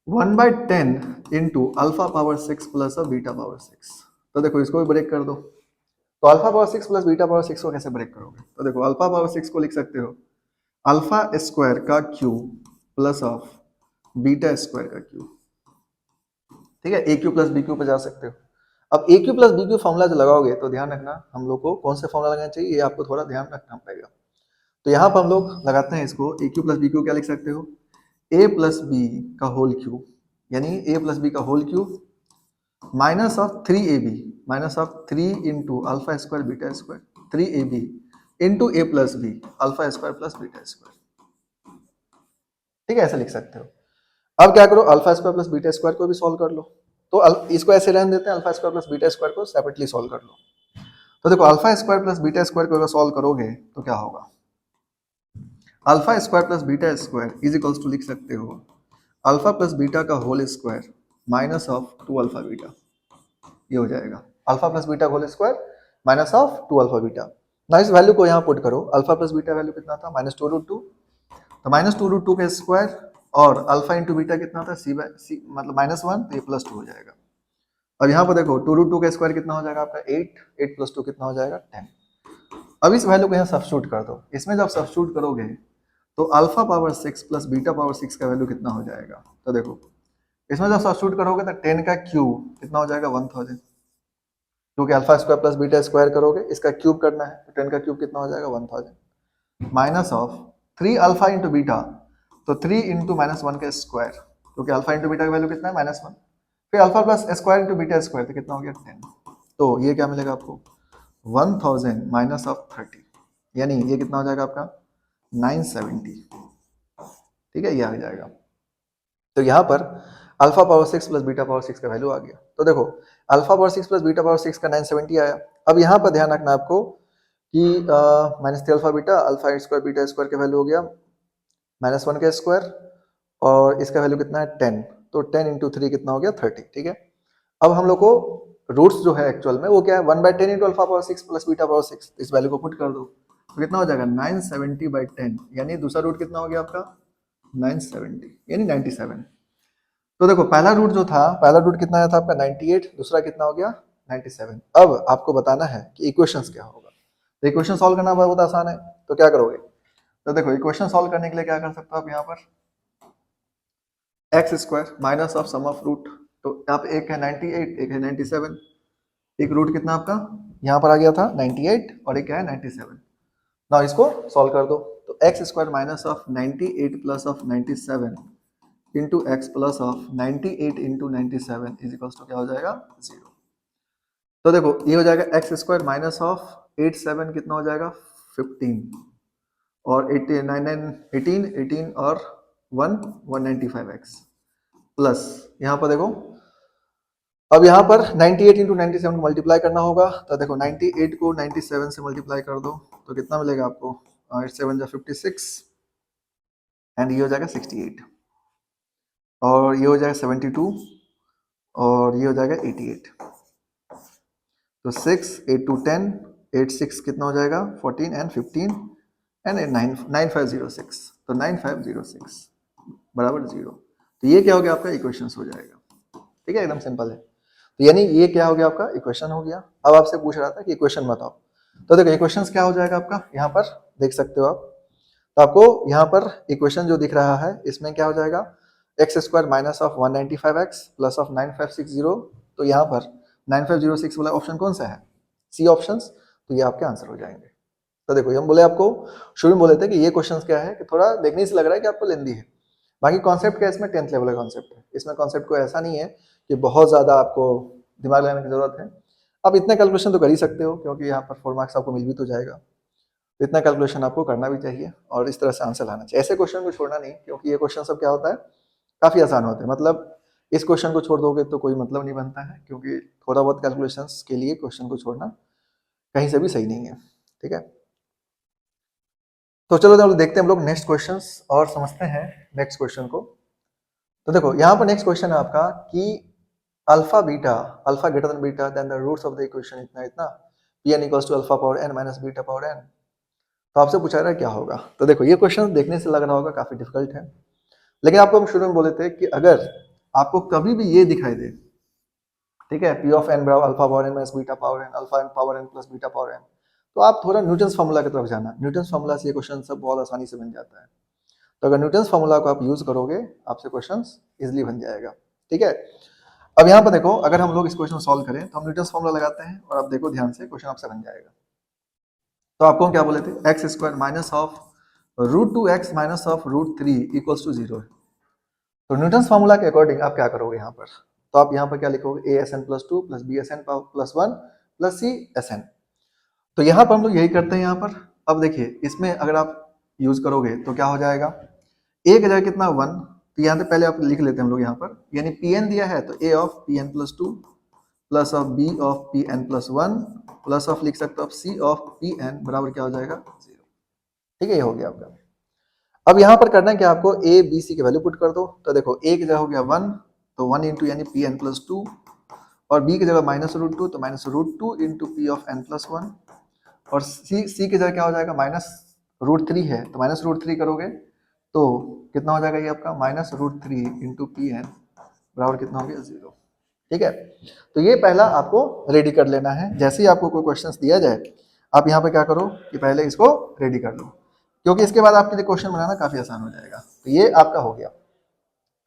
1/10 into alpha power 6 plus beta power 6, तो देखो इसको भी ब्रेक कर दो, तो alpha power 6 plus beta power 6 को कैसे ब्रेक करोगे, तो देखो अल्फा पावर 6 को लिख सकते हो अल्फा स्क्वायर का cube plus of beta square का क्यूब, ठीक है, a cube plus b cube पे जा सकते हो। अब a cube plus b cube formula जो लगाओगे तो ध्यान रखना हम लोग को कौन से फॉर्मूला लगाना चाहिए, ये आपको थोड़ा ध्यान रखना पड़ेगा। तो यहाँ पर हम लोग लगाते हैं इसको a cube plus b cube क्या लिख सकते हो ए प्लस बी का होल क्यूब, यानी ए प्लस बी का whole cube minus of 3ab minus of 3 into alpha square beta square, 3ab into a plus b alpha square plus beta square. ठीक है, ऐसे लिख सकते हो। अब क्या करो, alpha square plus beta square को भी सॉल्व कर लो। तो इसको ऐसे रहने देते हैं, alpha square plus beta square को सेपरेटली सॉल्व कर लो। तो देखो alpha square plus beta square को अगर सॉल्व करोगे तो क्या होगा, alpha square plus beta square is equals to लिख सकते हो अल्फा प्लस बीटा का whole square minus of 2 alpha beta. ये हो जाएगा alpha plus beta whole square minus of 2 alpha beta. ना इस वैल्यू को यहाँ पुट करो, अल्फा प्लस बीटा वैल्यू कितना था -2√2, तो -2√2 का स्क्वायर और अल्फा इंटू बीटा कितना था सी बाय सी मतलब -1, तो ये +2 हो जाएगा। अब यहाँ पर देखो 2√2 का स्क्वायर कितना हो जाएगा आपका 8, 8 + 2 कितना हो जाएगा 10। अब इस वैल्यू को यहाँ सब्स्टिट्यूट कर दो, इसमें जब सब्स्टिट्यूट करोगे तो alpha power 6 plus beta power 6 का वैल्यू कितना हो जाएगा, तो देखो इसमें जब सब्स्टिट्यूट करोगे तो 10 का क्यूब कितना हो जाएगा 1000, क्योंकि alpha square plus beta square करोगे इसका क्यूब करना है, तो 10 का क्यूब कितना हो जाएगा 1000 minus of 3 alpha into beta, तो 3 इंटू -1 का स्क्वायर, क्योंकि अल्फा इंटू बीटा का वैल्यू कितना है -1, फिर alpha plus square into beta square, तो कितना हो गया 10। तो ये क्या मिलेगा आपको 1000 माइनस ऑफ 30, यानी ये कितना हो जाएगा आपका 970। ठीक है, ये आ जाएगा। तो यहाँ पर alpha power 6 plus beta power 6 का वैल्यू आ गया। तो देखो alpha power 6 plus beta power 6 का 970 आया। अब यहाँ पर ध्यान रखना आपको कि -3 alpha beta alpha square beta square का वैल्यू हो गया -1 का स्क्वायर और इसका वैल्यू कितना है 10, तो 10 इंटू 3 कितना हो गया 30। ठीक है, अब हम लोग को रूट्स जो है एक्चुअल में वो क्या है 1/10 into alpha power 6 plus beta power 6, इस वैल्यू को पुट कर दो तो कितना हो जाएगा 970/10, यानी दूसरा रूट कितना हो गया आपका 970 यानी 97। तो देखो पहला रूट जो था, पहला रूट कितना आया था आपका 98, दूसरा कितना हो गया 97। अब आपको बताना है कि इक्वेशंस क्या होगा। तो इक्वेशन सॉल्व करना बहुत आसान है, तो क्या करोगे, तो देखो इक्वेशन सॉल्व करने के लिए क्या कर सकते हो आप यहाँ पर x square minus of sum of root, तो यहाँ पे एक है 98 एक है 97, एक रूट कितना आपका यहाँ पर आ गया था 98 और एक है 97। ना इसको सॉल्व कर दो, तो x square minus of 98 plus of 97 into x plus of 98 into 97 is equals to क्या हो जाएगा 0। तो देखो ये हो जाएगा एक्स स्क्वायर माइनस ऑफ 87 कितना हो जाएगा 15 और 18 और 195x प्लस यहाँ पर देखो अब यहाँ पर 98 इंटू 97 को मल्टीप्लाई करना होगा, तो देखो 98 को 97 से मल्टीप्लाई कर दो तो कितना मिलेगा आपको 8 7 56 एंड ये हो जाएगा 68 और ये हो जाएगा 72 और ये हो जाएगा 88। तो 6 8 2 10 8 6 कितना हो जाएगा 14 एंड 15 एंड 9506, तो 9506 बराबर 0। तो ये क्या हो गया आपका इक्वेशन हो जाएगा। ठीक है, एकदम सिंपल है। तो यानी ये क्या हो गया आपका इक्वेशन हो गया। अब आपसे पूछ रहा था कि इक्वेशन बताओ, तो देखो इक्वेशन क्या हो जाएगा आपका, यहाँ पर देख सकते हो आप। तो आपको यहाँ पर इक्वेशन जो दिख रहा है इसमें क्या हो जाएगा x square minus of 195x plus of 9560, तो यहाँ पर 9506 वाला ऑप्शन कौन सा है सी ऑप्शंस, तो ये आपके आंसर हो जाएंगे। तो देखो हम बोले आपको शुरू में बोले थे कि ये क्वेश्चन क्या है कि थोड़ा देखने से लग रहा है कि आपको लेंदी है, बाकी कॉन्सेप्ट क्या है इसमें 10th लेवल का कॉन्सेप्ट है। इसमें कॉन्सेप्ट को ऐसा नहीं है कि बहुत ज़्यादा आपको दिमाग लगाने की जरूरत है, आप इतना कैलकुलेशन तो कर ही सकते हो क्योंकि यहाँ पर 4 मार्क्स आपको मिल भी तो जाएगा, तो इतना कैलकुलेशन आपको करना भी चाहिए और इस तरह से आंसर लाना चाहिए। ऐसे क्वेश्चन को छोड़ना नहीं, क्योंकि ये क्वेश्चन सब क्या होता है काफ़ी आसान होते हैं, मतलब इस क्वेश्चन को छोड़ दोगे तो कोई मतलब नहीं बनता है, क्योंकि थोड़ा बहुत कैलकुलेशंस के लिए क्वेश्चन को छोड़ना कहीं से भी सही नहीं है। ठीक है, तो चलो देखते हैं हम लोग नेक्स्ट क्वेश्चन और समझते हैं नेक्स्ट क्वेश्चन को। तो देखो यहाँ पर नेक्स्ट क्वेश्चन है आपका कि alpha greater than beta then the roots of the equation इतना इतना pn equals to alpha power n minus beta power n। तो आपसे पूछा रहा है क्या होगा। तो देखो ये क्वेश्चन देखने से लग रहा होगा काफी डिफिकल्ट है, लेकिन आपको हम शुरू में बोले थे कि अगर आपको कभी भी ये दिखाई दे, ठीक है, p ऑफ n बराबर alpha power n minus beta power n alpha n power n plus beta power n, तो आप थोड़ा न्यूटन्स फार्मूला की तरफ जाना। न्यूटन्स फार्मूला से ये क्वेश्चन सब बहुत आसानी से बन जाता है, तो अगर न्यूटन्स फार्मूला को आप यूज करोगे आपसे क्वेश्चन इजिली बन जाएगा। ठीक है, अब यहाँ पर देखो अगर हम लोग इस क्वेश्चन सॉल्व करें तो हम न्यूटन्स फार्मूला लगाते हैं और आप देखो ध्यान से क्वेश्चन आपसे बन जाएगा। तो आपको हम क्या बोले थे x square minus of √2x minus of √3 equals to 0 है। तो न्यूटन्स फार्मूला के अकॉर्डिंग आप क्या करोगे यहाँ पर, तो आप यहाँ पर क्या लिखोगे a s n plus 2 plus b s n plus 1 plus c s n। तो यहाँ पर हम लोग यही करते हैं यहाँ पर। अब देखिए इसमें अगर आप यूज करोगे तो क्या हो जाएगा, ए की जगह कितना 1, तो यहाँ पे पहले आप लिख लेते हैं हम लोग यहाँ पर, यानी पी एन दिया है तो a of P n plus 2 plus of b of P n plus 1 plus of लिख सकते हो आप सी ऑफ पी एन बराबर क्या हो जाएगा 0। ठीक है, ये हो गया आपका। अब यहाँ पर करना है कि आपको ए बी सी की वैल्यू पुट कर दो। तो देखो ए की जगह हो गया 1, तो 1 इंटू यानी पी एन प्लस 2, और बी की जगह -√2 तो -√2 into p of n plus 1, और सी की जगह क्या हो जाएगा -√3 है तो -√3 करोगे तो कितना हो जाएगा ये आपका -√3 इंटू पी एन बराबर कितना हो गया 0। ठीक है, तो ये पहला आपको रेडी कर लेना है। जैसे ही आपको कोई क्वेश्चंस दिया जाए आप यहाँ पे क्या करो कि पहले इसको रेडी कर लो, क्योंकि इसके बाद आपके लिए क्वेश्चन बनाना काफी आसान हो जाएगा। तो ये आपका हो गया।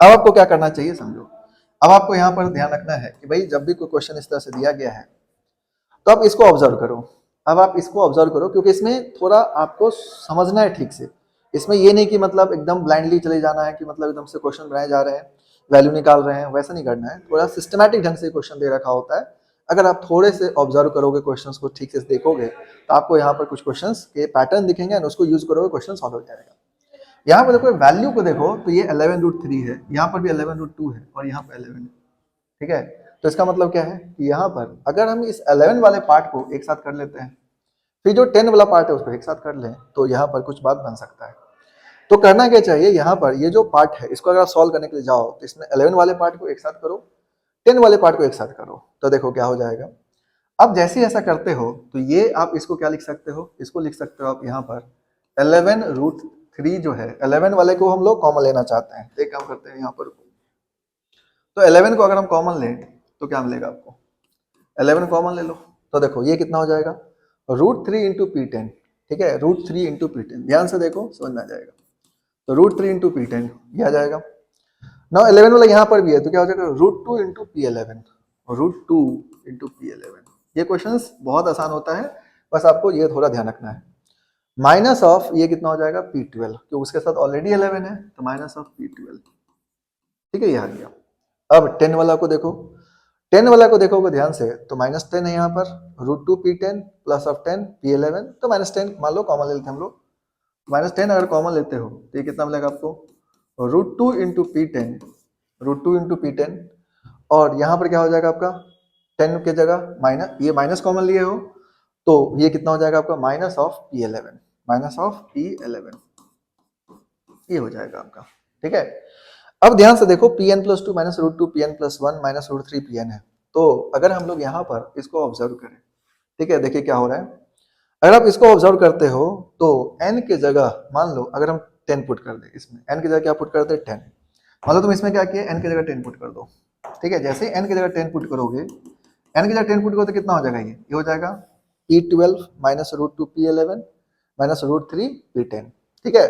अब आपको क्या करना चाहिए समझो। अब आपको यहाँ पर ध्यान रखना है कि भाई जब भी कोई क्वेश्चन इस तरह से दिया गया है तो आप इसको ऑब्जर्व करो। अब आप इसको ऑब्जर्व करो क्योंकि इसमें थोड़ा आपको समझना है ठीक से। इसमें ये नहीं कि मतलब एकदम ब्लाइंडली चले जाना है कि मतलब एकदम से क्वेश्चन बनाए जा रहे हैं, वैल्यू निकाल रहे हैं, वैसा नहीं करना है। थोड़ा सिस्टमैटिक ढंग से क्वेश्चन दे रखा होता है। अगर आप थोड़े से ऑब्जर्व करोगे, क्वेश्चंस को ठीक से देखोगे तो आपको यहाँ पर कुछ क्वेश्चंस के पैटर्न दिखेंगे और उसको यूज करोगे, क्वेश्चन सॉल्व हो जाएगा। यहाँ पर देखो वैल्यू को देखो तो ये 11√3 है, यहाँ पर भी 11√2 है और यहाँ पर 11 है। ठीक है, तो इसका मतलब क्या है कि यहाँ पर अगर हम इस 11 वाले पार्ट को एक साथ कर लेते हैं, फिर जो 10 वाला पार्ट है उसको एक साथ कर लें, तो यहाँ पर कुछ बात बन सकता है। तो करना क्या चाहिए, यहाँ पर ये जो पार्ट है इसको अगर आप सॉल्व करने के लिए जाओ तो इसमें 11 वाले पार्ट को एक साथ करो, 10 वाले पार्ट को एक साथ करो, तो देखो क्या हो जाएगा। अब जैसे ही ऐसा करते हो तो ये आप इसको क्या लिख सकते हो, इसको लिख सकते हो आप यहाँ पर 11√3 जो है, 11 वाले को हम लोग कॉमन लेना चाहते हैं। एक काम करते हैं यहाँ पर, तो 11 को अगर हम कॉमन लें तो क्या मिलेगा आपको, 11 कॉमन ले लो तो देखो ये कितना हो जाएगा √3 इंटू पी 10। ठीक है, √3 इंटू पी 10, ध्यान से देखो समझ में आ जाएगा। तो √3 इंटू पी 10 ये आ जाएगा। ना 11 वाला यहाँ पर भी है तो क्या हो जाएगा √2 इंटू पी 11, √2 इंटू पी 11। ये क्वेश्चन बहुत आसान होता है, बस आपको ये थोड़ा ध्यान रखना है। माइनस ऑफ ये कितना हो जाएगा पी 12, क्योंकि उसके साथ ऑलरेडी 11 है तो माइनस ऑफ पी 12। ठीक है, ये आ गया। अब 10 वाला को देखो, 10 वाला को देखोगे ध्यान से तो -10 है यहाँ पर, √2 पी 10 प्लस ऑफ 10 पी 11, तो -10 मान लो कॉमन ले लेते हैं हम लोग। -10 अगर कॉमन लेते हो तो ये कितना मिलेगा आपको √2 इंटू पी 10, √2 इंटू पी 10, और यहाँ पर क्या हो जाएगा आपका 10 की जगह माइनस, ये माइनस कॉमन लिए हो तो ये कितना हो जाएगा आपका minus of P 11, minus of P 11, ये हो जाएगा आपका। ठीक है, अब ध्यान से देखो p n plus 2 minus √2 p n plus 1 minus √3 p n है। तो अगर हम लोग यहाँ पर इसको ऑब्जर्व करें, ठीक है, देखिए क्या हो रहा है। अगर आप इसको ऑब्जर्व करते हो तो n की जगह मान लो अगर हम 10 पुट कर दें, इसमें n की जगह क्या पुट करते हैं 10, मान लो तुम इसमें क्या किया n की जगह 10 पुट कर दो। ठीक है, जैसे ही n की जगह 10 पुट करोगे, n की जगह 10 पुट करो तो कितना हो जाएगा, ये हो जाएगा p12 minus √2 p11 minus √3 p10। ठीक है,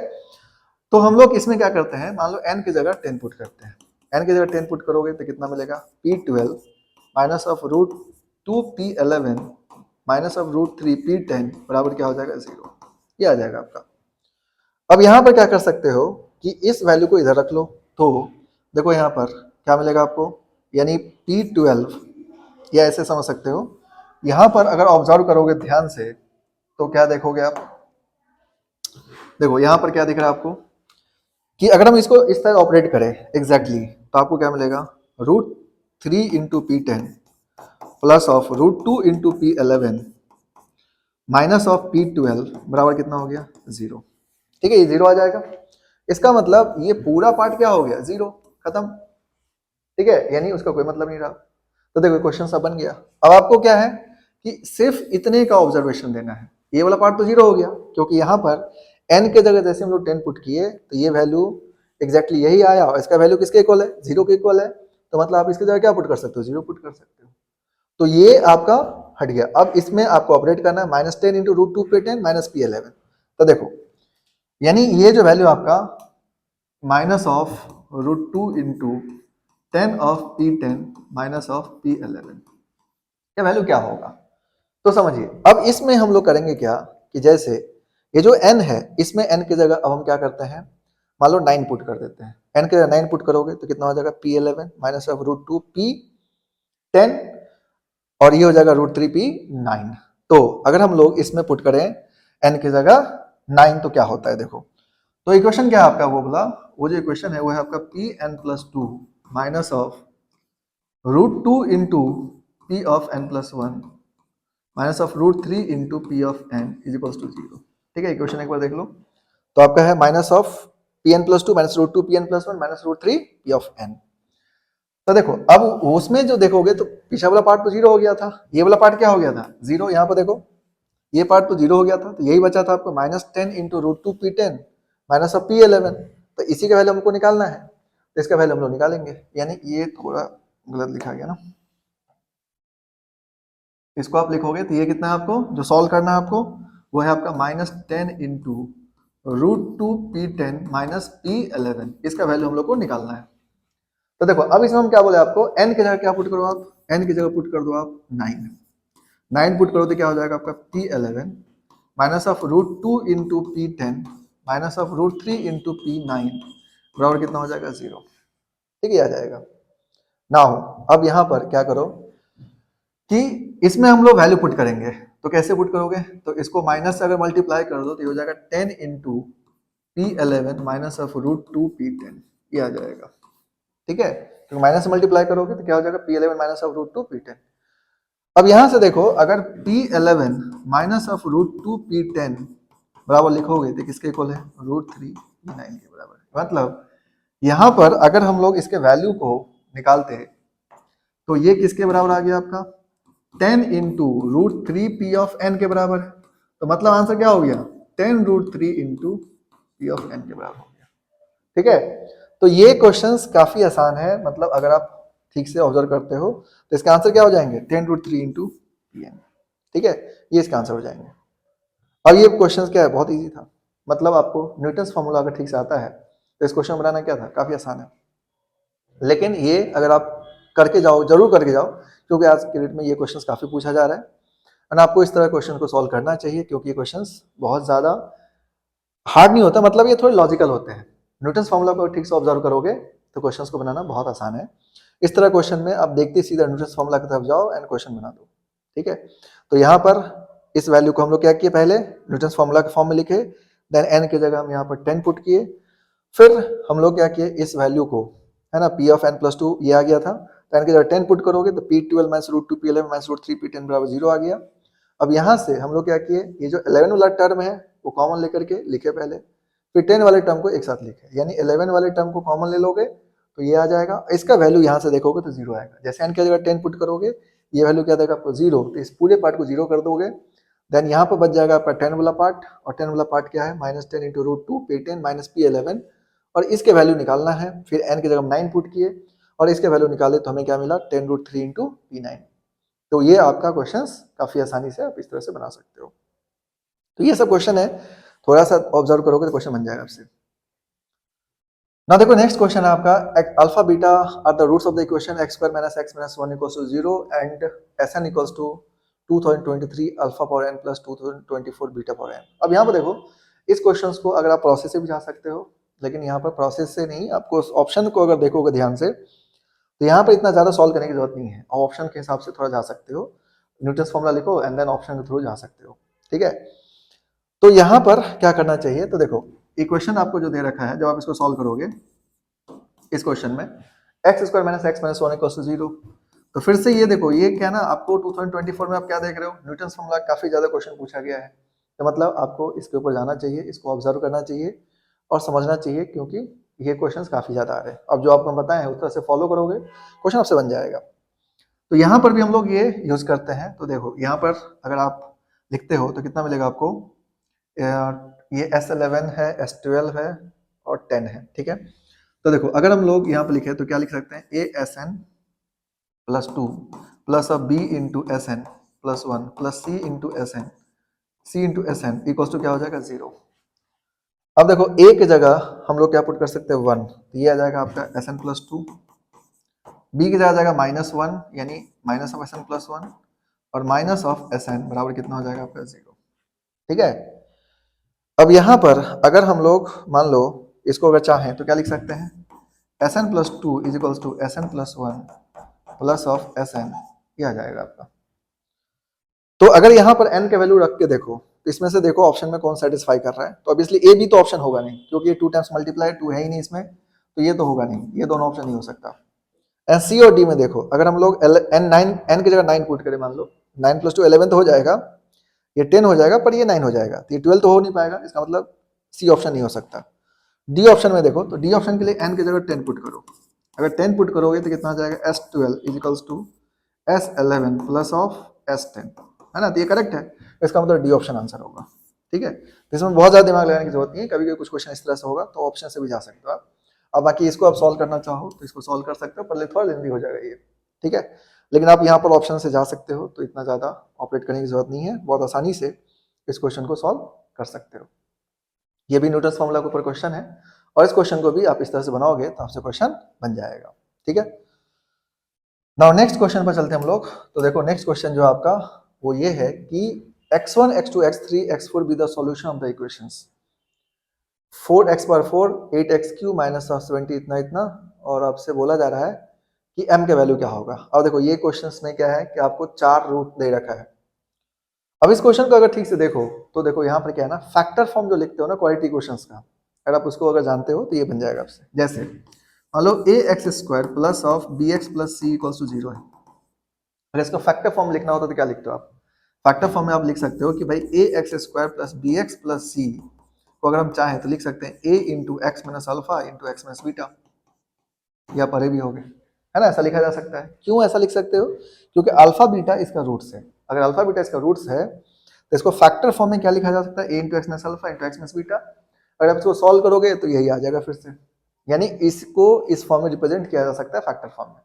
तो हम लोग इसमें क्या करते हैं, मान लो n की जगह 10 पुट करते हैं, n की जगह 10 पुट करोगे तो कितना मिलेगा p12 minus of √2 p11 minus of √3 p10 बराबर क्या हो जाएगा 0। ये आ जाएगा आपका। अब यहाँ पर क्या कर सकते हो कि इस वैल्यू को इधर रख लो, तो देखो यहाँ पर क्या मिलेगा आपको, यानी p12, या ऐसे समझ सकते हो, यहाँ पर अगर ऑब्जर्व करोगे ध्यान से तो क्या देखोगे आप, देखो यहाँ पर क्या दिख रहा है आपको कि अगर हम इसको इस तरह ऑपरेट करें एग्जैक्टली तो आपको क्या मिलेगा √3 into P 10 plus of √2 into P 11 minus of P 12 बराबर कितना हो गया 0। ठीक है, ये 0 आ जाएगा। इसका मतलब ये पूरा पार्ट क्या हो गया 0, खत्म। ठीक है, यानी उसका कोई मतलब नहीं रहा। तो देखो क्वेश्चन सा बन गया। अब आपको क्या है कि सिर्फ इतने का ऑब्जर्वेशन देना है। ये वाला पार्ट तो 0 हो गया क्योंकि यहाँ पर n के जगह जैसे हम लोग 10 पुट किए तो ये वैल्यू एग्जैक्टली यही आया, और इसका वैल्यू किसके इक्वल है 0 के इक्वल है, तो मतलब आप इसकी जगह क्या पुट कर सकते हो 0 पुट कर सकते हो। तो ये आपका हट गया। अब इसमें आपको ऑपरेट करना है -10 इंटू √2 पे 10 माइनस पी 11। तो देखो यानी ये जो वैल्यू आपका minus of √2 into 10 of P 10 minus of P 11, ये वैल्यू क्या होगा। तो समझिए अब इसमें हम लोग करेंगे क्या कि जैसे ये जो n है इसमें n की जगह अब हम क्या करते हैं, मान लो 9 पुट कर देते हैं। n की जगह 9 पुट करोगे तो कितना हो जाएगा p11 माइनस ऑफ √2 p10, और ये हो जाएगा √3 p9। तो अगर हम लोग इसमें पुट करें n की जगह 9 तो क्या होता है देखो। तो इक्वेशन क्या है आपका, वो बोला वो जो इक्वेशन है वो है आपका Pn+2 minus of √2 into p of n+1 minus of √3 into p of n is equals to 0। ठीक है, इक्वेशन एक बार देख लो। तो आपका है minus of Pn+2 minus √2 Pn+1 minus √3 P of n। तो देखो अब उसमें जो देखोगे तो पीछा वाला पार्ट तो 0 हो गया था, ये वाला पार्ट क्या हो गया था 0। यहाँ पर देखो ये पार्ट तो 0 हो गया था, तो यही बचा था आपको -10 into √2 P10 minus of P11। तो इसी का वैल्यू हमको निकालना है, तो इसका वैल्यू हम लोग निकालेंगे। यानी ये थोड़ा गलत लिखा गया ना, इसको आप लिखोगे तो ये कितना है आपको जो सॉल्व करना है आपको, वो है आपका -10 इंटू √2 P10 माइनस P11। इसका वैल्यू हम लोग को निकालना है। तो देखो अब इसमें हम क्या बोले आपको, n की जगह क्या पुट करो आप, n की जगह पुट कर दो आप 9 पुट करो तो क्या हो जाएगा आपका P11 minus of √2 into P10 minus of √3 into P9 बराबर कितना हो जाएगा 0। ठीक है, आ जाएगा। नाउ अब यहाँ पर क्या करो कि इसमें हम लोग वैल्यू पुट करेंगे। तो कैसे पुट करोगे, तो इसको माइनस से अगर मल्टीप्लाई कर दो तो ये हो जाएगा 10 into P11 minus of √2 P10, ये आ जाएगा। ठीक है, तो माइनस से मल्टीप्लाई करोगे तो क्या हो जाएगा P11 माइनस ऑफ √2 P10। अब यहां से देखो अगर P11 माइनस ऑफ √2 P10 बराबर लिखोगे तो किसके इक्वल है √3 P9 के बराबर है। मतलब यहां पर अगर हम लोग इसके वैल्यू को निकालते हैं तो ये किसके बराबर आ गया आपका 10 इंटू √3 P ऑफ n के बराबर है। तो मतलब आंसर क्या हो गया 10√3 इंटू पी ऑफ n के बराबर हो गया। ठीक है, तो ये क्वेश्चंस काफी आसान है, मतलब अगर आप ठीक से ऑब्जर्व करते हो तो इसका आंसर क्या हो जाएंगे 10√3 इंटू पी एन। ठीक है, ये इसका आंसर हो जाएंगे। अब ये क्वेश्चंस क्या है, बहुत इजी था। मतलब आपको न्यूटन्स फॉर्मूला अगर ठीक से आता है तो इस क्वेश्चन बनाना क्या था, काफी आसान है। लेकिन ये अगर आप करके जाओ, जरूर करके जाओ, क्योंकि आज के डेट में ये क्वेश्चंस काफी पूछा जा रहा है और आपको इस तरह क्वेश्चन को सॉल्व करना चाहिए, क्योंकि ये क्वेश्चंस बहुत ज्यादा हार्ड नहीं होता, मतलब ये थोड़े लॉजिकल होते हैं। न्यूटन्स फॉर्मूला को ठीक से ऑब्जर्व करोगे तो क्वेश्चंस को बनाना बहुत आसान है। इस तरह क्वेश्चन में आप देखते सीधा न्यूटन्स फॉर्मूला की तरफ जाओ एंड क्वेश्चन बना दो। ठीक है, तो यहाँ पर इस वैल्यू को हम लोग क्या किए, पहले न्यूटन्स फॉर्मूला के फॉर्म में लिखे, देन एन की जगह हम यहाँ पर 10 पुट किए, फिर हम लोग क्या किए इस वैल्यू को, है ना, पी ऑफ n+2 ये आ गया था, तो n की जगह 10 पुट करोगे तो P12 minus √2 P11 minus √3 P10 बराबर 0 आ गया। अब यहाँ से हम लोग क्या किए, ये जो 11 वाला टर्म है वो कॉमन लेकर के लिखे पहले, फिर 10 वाले टर्म को एक साथ लिखे, यानी 11 वाले टर्म को कॉमन ले लोगे तो ये आ जाएगा। इसका वैल्यू यहाँ से देखोगे तो 0 आएगा। जैसे n की जगह 10 पुट करोगे, ये वैल्यू क्या देगा आपको 0, तो इस पूरे पार्ट को 0 कर दोगे, देन यहाँ पर बच जाएगा आपका 10 वाला पार्ट, और 10 वाला पार्ट क्या है -10 इंटू √2 P10 माइनस P11, और इसके वैल्यू निकालना है। फिर n की जगह 9 पुट किए और इसके वैल्यू निकाले तो हमें क्या मिला 10√3 इंटू P9। तो ये आपका क्वेश्चन काफी आसानी से आप इस तरह से बना सकते हो। तो ये सब क्वेश्चन है, थोड़ा सा ऑब्जर्व करोगे तो क्वेश्चन बन जाएगा आपसे। ना देखो नेक्स्ट क्वेश्चन है आपका, alpha beta are the roots of the equation x² - x - 1 = 0 and Sn = 2023 alpha power n plus 2024 beta power n। अब यहाँ पर देखो इस क्वेश्चंस को अगर आप प्रोसेस से भी जा सकते हो, लेकिन यहाँ पर प्रोसेस से नहीं, आपको ऑप्शन को अगर देखोगे ध्यान से तो यहाँ पर इतना ज्यादा सॉल्व करने की जरूरत नहीं है, और ऑप्शन के हिसाब से थोड़ा जा सकते हो। न्यूटन्स फॉर्मूला लिखो एंड देन ऑप्शन के थ्रू जा सकते हो। ठीक है, तो यहाँ पर क्या करना चाहिए, तो देखो इक्वेशन आपको जो दे रखा है, जब आप इसको सॉल्व करोगे इस क्वेश्चन में x² - x - 1 = 0, तो फिर से ये देखो ये क्या ना, आपको 2024 में आप क्या देख रहे हो, न्यूटन्स फॉर्मूला काफी ज्यादा क्वेश्चन पूछा गया है। तो मतलब आपको इसके ऊपर जाना चाहिए, इसको ऑब्जर्व करना चाहिए और समझना चाहिए, क्योंकि ये क्वेश्चंस काफी ज्यादा आ रहे हैं। अब जो आपको बताए हैं उस तरह से फॉलो करोगे, क्वेश्चन आपसे बन जाएगा। तो यहाँ पर भी हम लोग ये यूज करते हैं। तो देखो यहाँ पर अगर आप लिखते हो तो कितना मिलेगा आपको, ये S11 है, S12 है और 10 है। ठीक है, तो देखो अगर हम लोग यहाँ पर लिखे तो क्या लिख सकते हैं, ASN + 2 plus B into SN + 1 plus C into SN equals to क्या हो जाएगा 0। अब देखो A की जगह हम लोग क्या पुट कर सकते हैं 1, तो ये आ जाएगा आपका SN + 2, B की जगह आ जाएगा -1 यानी माइनस ऑफ SN + 1 और माइनस ऑफ SN बराबर कितना हो जाएगा आपका 0। ठीक है, अब यहाँ पर अगर हम लोग मान लो इसको अगर चाहें तो क्या लिख सकते हैं, SN + 2 = SN + 1 plus of SN, ये आ जाएगा आपका। तो अगर यहाँ पर n के वैल्यू रख के देखो तो इसमें से देखो ऑप्शन में कौन सेटिस्फाई कर रहा है, तो ऑब्वियसली ए भी तो ऑप्शन होगा नहीं, क्योंकि ये 2 टाइम्स मल्टीप्लाई 2 है ही नहीं इसमें, तो ये तो होगा नहीं, ये दोनों ऑप्शन नहीं हो सकता। एंड सी और डी में देखो, अगर हम लोग n की जगह 9 पुट करें, मान लो 9 + 2 11 तो हो जाएगा, ये 10 हो जाएगा, पर ये 9 हो जाएगा, तो ये 12 तो हो नहीं पाएगा, इसका मतलब सी ऑप्शन नहीं हो सकता। डी ऑप्शन में देखो, तो डी ऑप्शन के लिए n की जगह 10 पुट करो, अगर 10 पुट करोगे तो कितना आ जाएगा, S12 equals to S11 plus of S10, है ना, तो ये करेक्ट है, इसका मतलब डी ऑप्शन आंसर होगा। ठीक है, तो इसमें बहुत ज़्यादा दिमाग लगाने की जरूरत नहीं है, कभी कभी कुछ क्वेश्चन इस तरह से होगा तो ऑप्शन से भी जा सकते हो आप। अब बाकी इसको आप सॉल्व करना चाहो तो इसको सॉल्व कर सकते हो, पर थोड़ा लेंदी हो जाएगा ये, ठीक है, लेकिन आप यहाँ पर ऑप्शन से जा सकते हो, तो इतना ज़्यादा ऑपरेट करने की जरूरत नहीं है, बहुत आसानी से इस क्वेश्चन को सॉल्व कर सकते हो। ये भी न्यूटन्स फॉर्मूला के ऊपर क्वेश्चन है, और इस क्वेश्चन को भी आप इस तरह से बनाओगे तो आपसे क्वेश्चन बन जाएगा। ठीक है, नाउ नेक्स्ट क्वेश्चन पर चलते हैं हम लोग। तो देखो नेक्स्ट क्वेश्चन जो आपका वो ये है कि x1 x2 x3 x4 be the solution of the equations 4x/4 8x³ minus 70 इतना इतना, और आपसे बोला जा रहा है कि m के वैल्यू क्या होगा। अब देखो ये क्वेश्चंस में क्या है कि आपको 4 रूट दे रखा है। अब इस क्वेश्चन को अगर ठीक से देखो तो देखो यहाँ पर क्या है ना, फैक्टर फॉर्म जो लिखते हो ना क्वाड्रेटिक इक्वेशंस का, अगर आप उसको अगर जानते हो तो ये बन जाएगा आपसे। जैसे मान लो ax² plus of bx plus c equals to 0 है। अगर इसका फैक्टर फॉर्म लिखना होता तो क्या लिखते हो आप, फैक्टर फॉर्म में आप लिख सकते हो कि भाई ax² plus bx plus c को अगर हम चाहें तो लिख सकते हैं a into x minus alpha into x minus beta, या परे भी हो गए, है ना, ऐसा लिखा जा सकता है। क्यों ऐसा लिख सकते हो, क्योंकि अल्फा बीटा इसका रूट्स है, अगर अल्फा बीटा इसका रूट्स है तो इसको फैक्टर फॉर्म में क्या लिखा जा सकता है, a into x minus alpha into x minus beta. अगर आप इसको सॉल्व करोगे तो यही आ जाएगा फिर से, यानी इसको इस फॉर्म में रिप्रेजेंट किया जा सकता है फैक्टर फॉर्म में।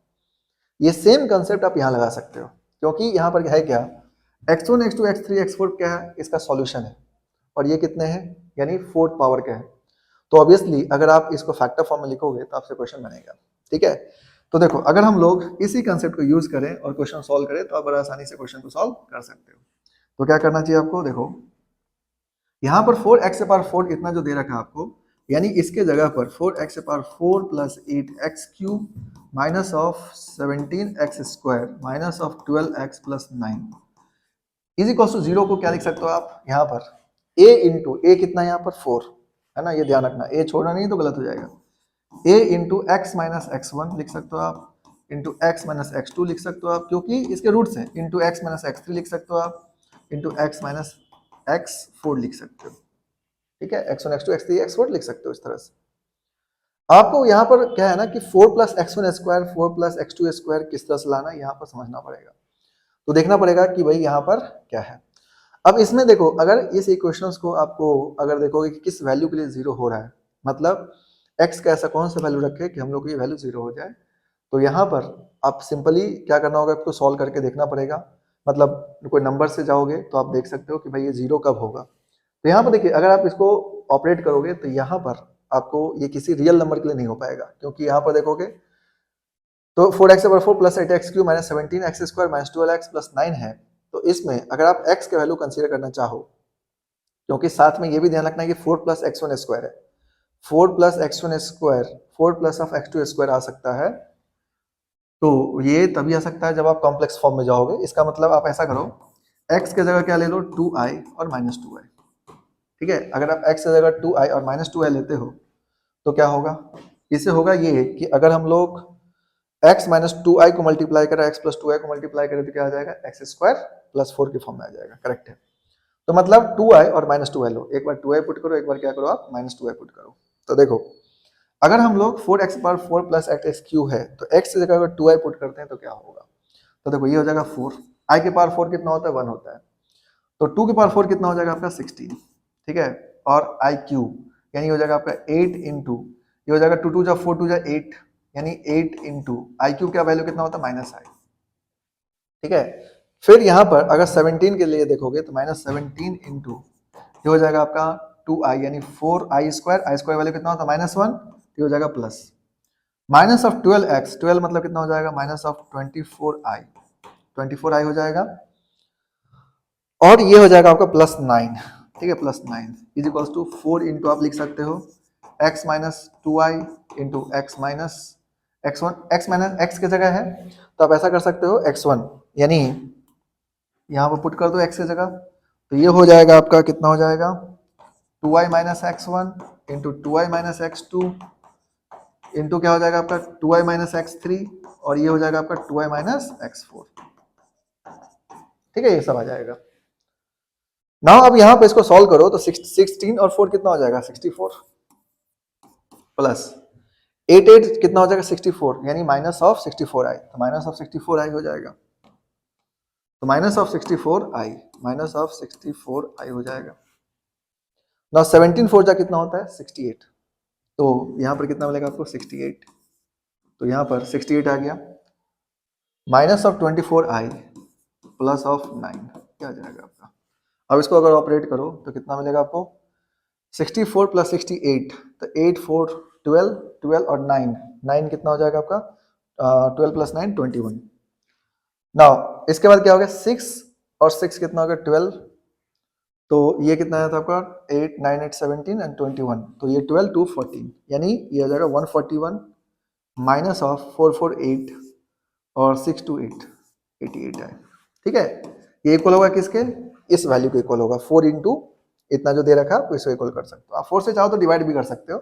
ये सेम कंसेप्ट आप यहाँ लगा सकते हो, क्योंकि यहाँ पर है क्या, x1 x2 x3 x4 क्या है, इसका सॉल्यूशन है, और ये कितने हैं, यानी 4th पावर के हैं। तो ऑब्वियसली अगर आप इसको फैक्टर फॉर्म में लिखोगे तो आपसे क्वेश्चन बनेगा। ठीक है, तो देखो अगर हम लोग इसी कंसेप्ट को यूज करें और क्वेश्चन सॉल्व करें तो आप बड़ा आसानी से क्वेश्चन को सॉल्व कर सकते हो। तो क्या करना चाहिए आपको, देखो यहाँ पर 4x⁴ इतना जो दे रखा है आपको, यानी इसके जगह पर 4x⁴ plus 8x³ minus of 17x² minus of 12x plus 9 is equal to 0 को क्या लिख सकते हो आप, यहाँ पर a इंटू a कितना है यहाँ पर 4, है ना, ये ध्यान रखना, a छोड़ना नहीं तो गलत हो जाएगा। a into x minus x1 लिख सकते हो आप, इंटू एक्स माइनस x2 लिख सकते हो आप, क्योंकि इसके रूट्स हैं, इंटू एक्स माइनस x3 लिख सकते हो आप, इंटू एक्स माइनस x4 लिख सकते हो। ठीक है, x1 x2 x3 x4 लिख सकते हो इस तरह से। आपको यहाँ पर क्या है ना कि 4 प्लस x1² 4 प्लस x2² किस तरह से लाना है यहाँ पर समझना पड़ेगा, तो देखना पड़ेगा कि भाई यहाँ पर क्या है। अब इसमें देखो अगर इस इक्वेशंस को आपको अगर देखोगे कि किस वैल्यू के लिए 0 हो रहा है, मतलब x का ऐसा कौन सा वैल्यू रखे कि हम लोग को ये वैल्यू 0 हो जाए, तो यहाँ पर आप सिंपली क्या करना होगा, आपको सॉल्व करके देखना पड़ेगा, मतलब कोई नंबर से जाओगे तो आप देख सकते हो कि भाई ये 0 कब होगा। तो यहाँ पर देखिए अगर आप इसको ऑपरेट करोगे तो यहाँ पर आपको ये किसी रियल नंबर के लिए नहीं हो पाएगा, क्योंकि यहाँ पर देखोगे तो 4x⁴ plus 8x³ minus 17x² minus 12x plus 9 है, तो इसमें अगर आप x के वैल्यू कंसीडर करना चाहो, क्योंकि साथ में ये भी ध्यान रखना है कि 4 प्लस x1² है, 4 plus x1² 4 plus of x2² आ सकता है, तो ये तभी आ सकता है जब आप कॉम्प्लेक्स फॉर्म में जाओगे। इसका मतलब आप ऐसा करो, x के जगह क्या ले लो 2i और माइनस 2i। ठीक है, अगर आप x की जगह 2i और माइनस 2i लेते हो तो क्या होगा, इससे होगा ये कि अगर हम लोग x माइनस 2i को मल्टीप्लाई करें, x प्लस 2i को मल्टीप्लाई करें तो क्या आ जाएगा, x² प्लस 4 के फॉर्म में आ जाएगा। करेक्ट है, तो मतलब 2i और माइनस 2i लो, एक बार 2i पुट करो, एक बार क्या करो आप माइनस 2i पुट करो। तो देखो अगर हम लोग 4x⁴ प्लस 8x³ है तो x की जगह अगर 2i पुट करते हैं तो क्या होगा, तो देखो ये हो जाएगा 4, i की पावर 4 कितना होता है 1 होता है, तो 2 की पावर 4 कितना हो जाएगा आपका 16। ठीक है, और i³ यानी हो जाएगा आपका 8 इंटू, ये हो जाएगा 2 2 जा 4 2 जा 8, यानी 8 इंटू i³ का वैल्यू कितना होता है -i। ठीक है, फिर यहाँ पर अगर 17 के लिए देखोगे तो -17 इंटू ये हो जाएगा आपका 2i यानी 4i², i² वैल्यू कितना होता है -1, ये हो जाएगा प्लस माइनस ऑफ 12x, 12 मतलब कितना हो जाएगा माइनस ऑफ 24i, 24i हो जाएगा, और ये हो जाएगा आपका प्लस 9। ठीक है, plus 9 is equals to 4 into आप लिख सकते हो x minus 2i into x minus x1, x minus x की जगह है तो आप ऐसा कर सकते हो x1 यानी यहाँ पर पुट कर दो x की जगह, तो ये हो जाएगा आपका, कितना हो जाएगा 2y minus x one into 2y minus x two into क्या हो जाएगा आपका 2y माइनस एक्स थ्री, और ये हो जाएगा आपका 2y माइनस एक्स फोर। ठीक है, ये सब आ जाएगा। नाउ अब यहाँ पे इसको सॉल्व करो तो 16 और 4 कितना हो जाएगा 64 प्लस 8 8 कितना हो जाएगा 64, यानी माइनस ऑफ 64 आई, तो माइनस ऑफ 64 आई हो जाएगा। तो minus of 64 I, minus of 64 आई हो जाएगा। नाउ 17 4 जा कितना होता है 68, तो यहाँ पर कितना मिलेगा आपको 68, तो यहाँ पर 68 आ गया। Minus of 24 I plus of 9 क्या आ जाएगा आपका। अब इसको अगर ऑपरेट करो तो कितना मिलेगा आपको 64 प्लस 68, तो 8 4 12 12 और 9 9 कितना हो जाएगा आपका 12 प्लस 9 21। नाउ इसके बाद क्या हो गया 6 और 6 कितना हो गया 12, तो ये कितना आया था आपका 8 9 8 17 एंड 21, तो ये 12 2 14, यानी ये हो जाएगा 141 माइनस ऑफ 4 4 8 और 6 2 8 88 है। ठीक है, ये इक्वल होगा किसके, इस वैल्यू के इक्वल होगा 4 इंटू इतना जो दे रखा है, आप इसको इक्वल कर सकते हो। आप 4 से चाहो तो डिवाइड भी कर सकते हो।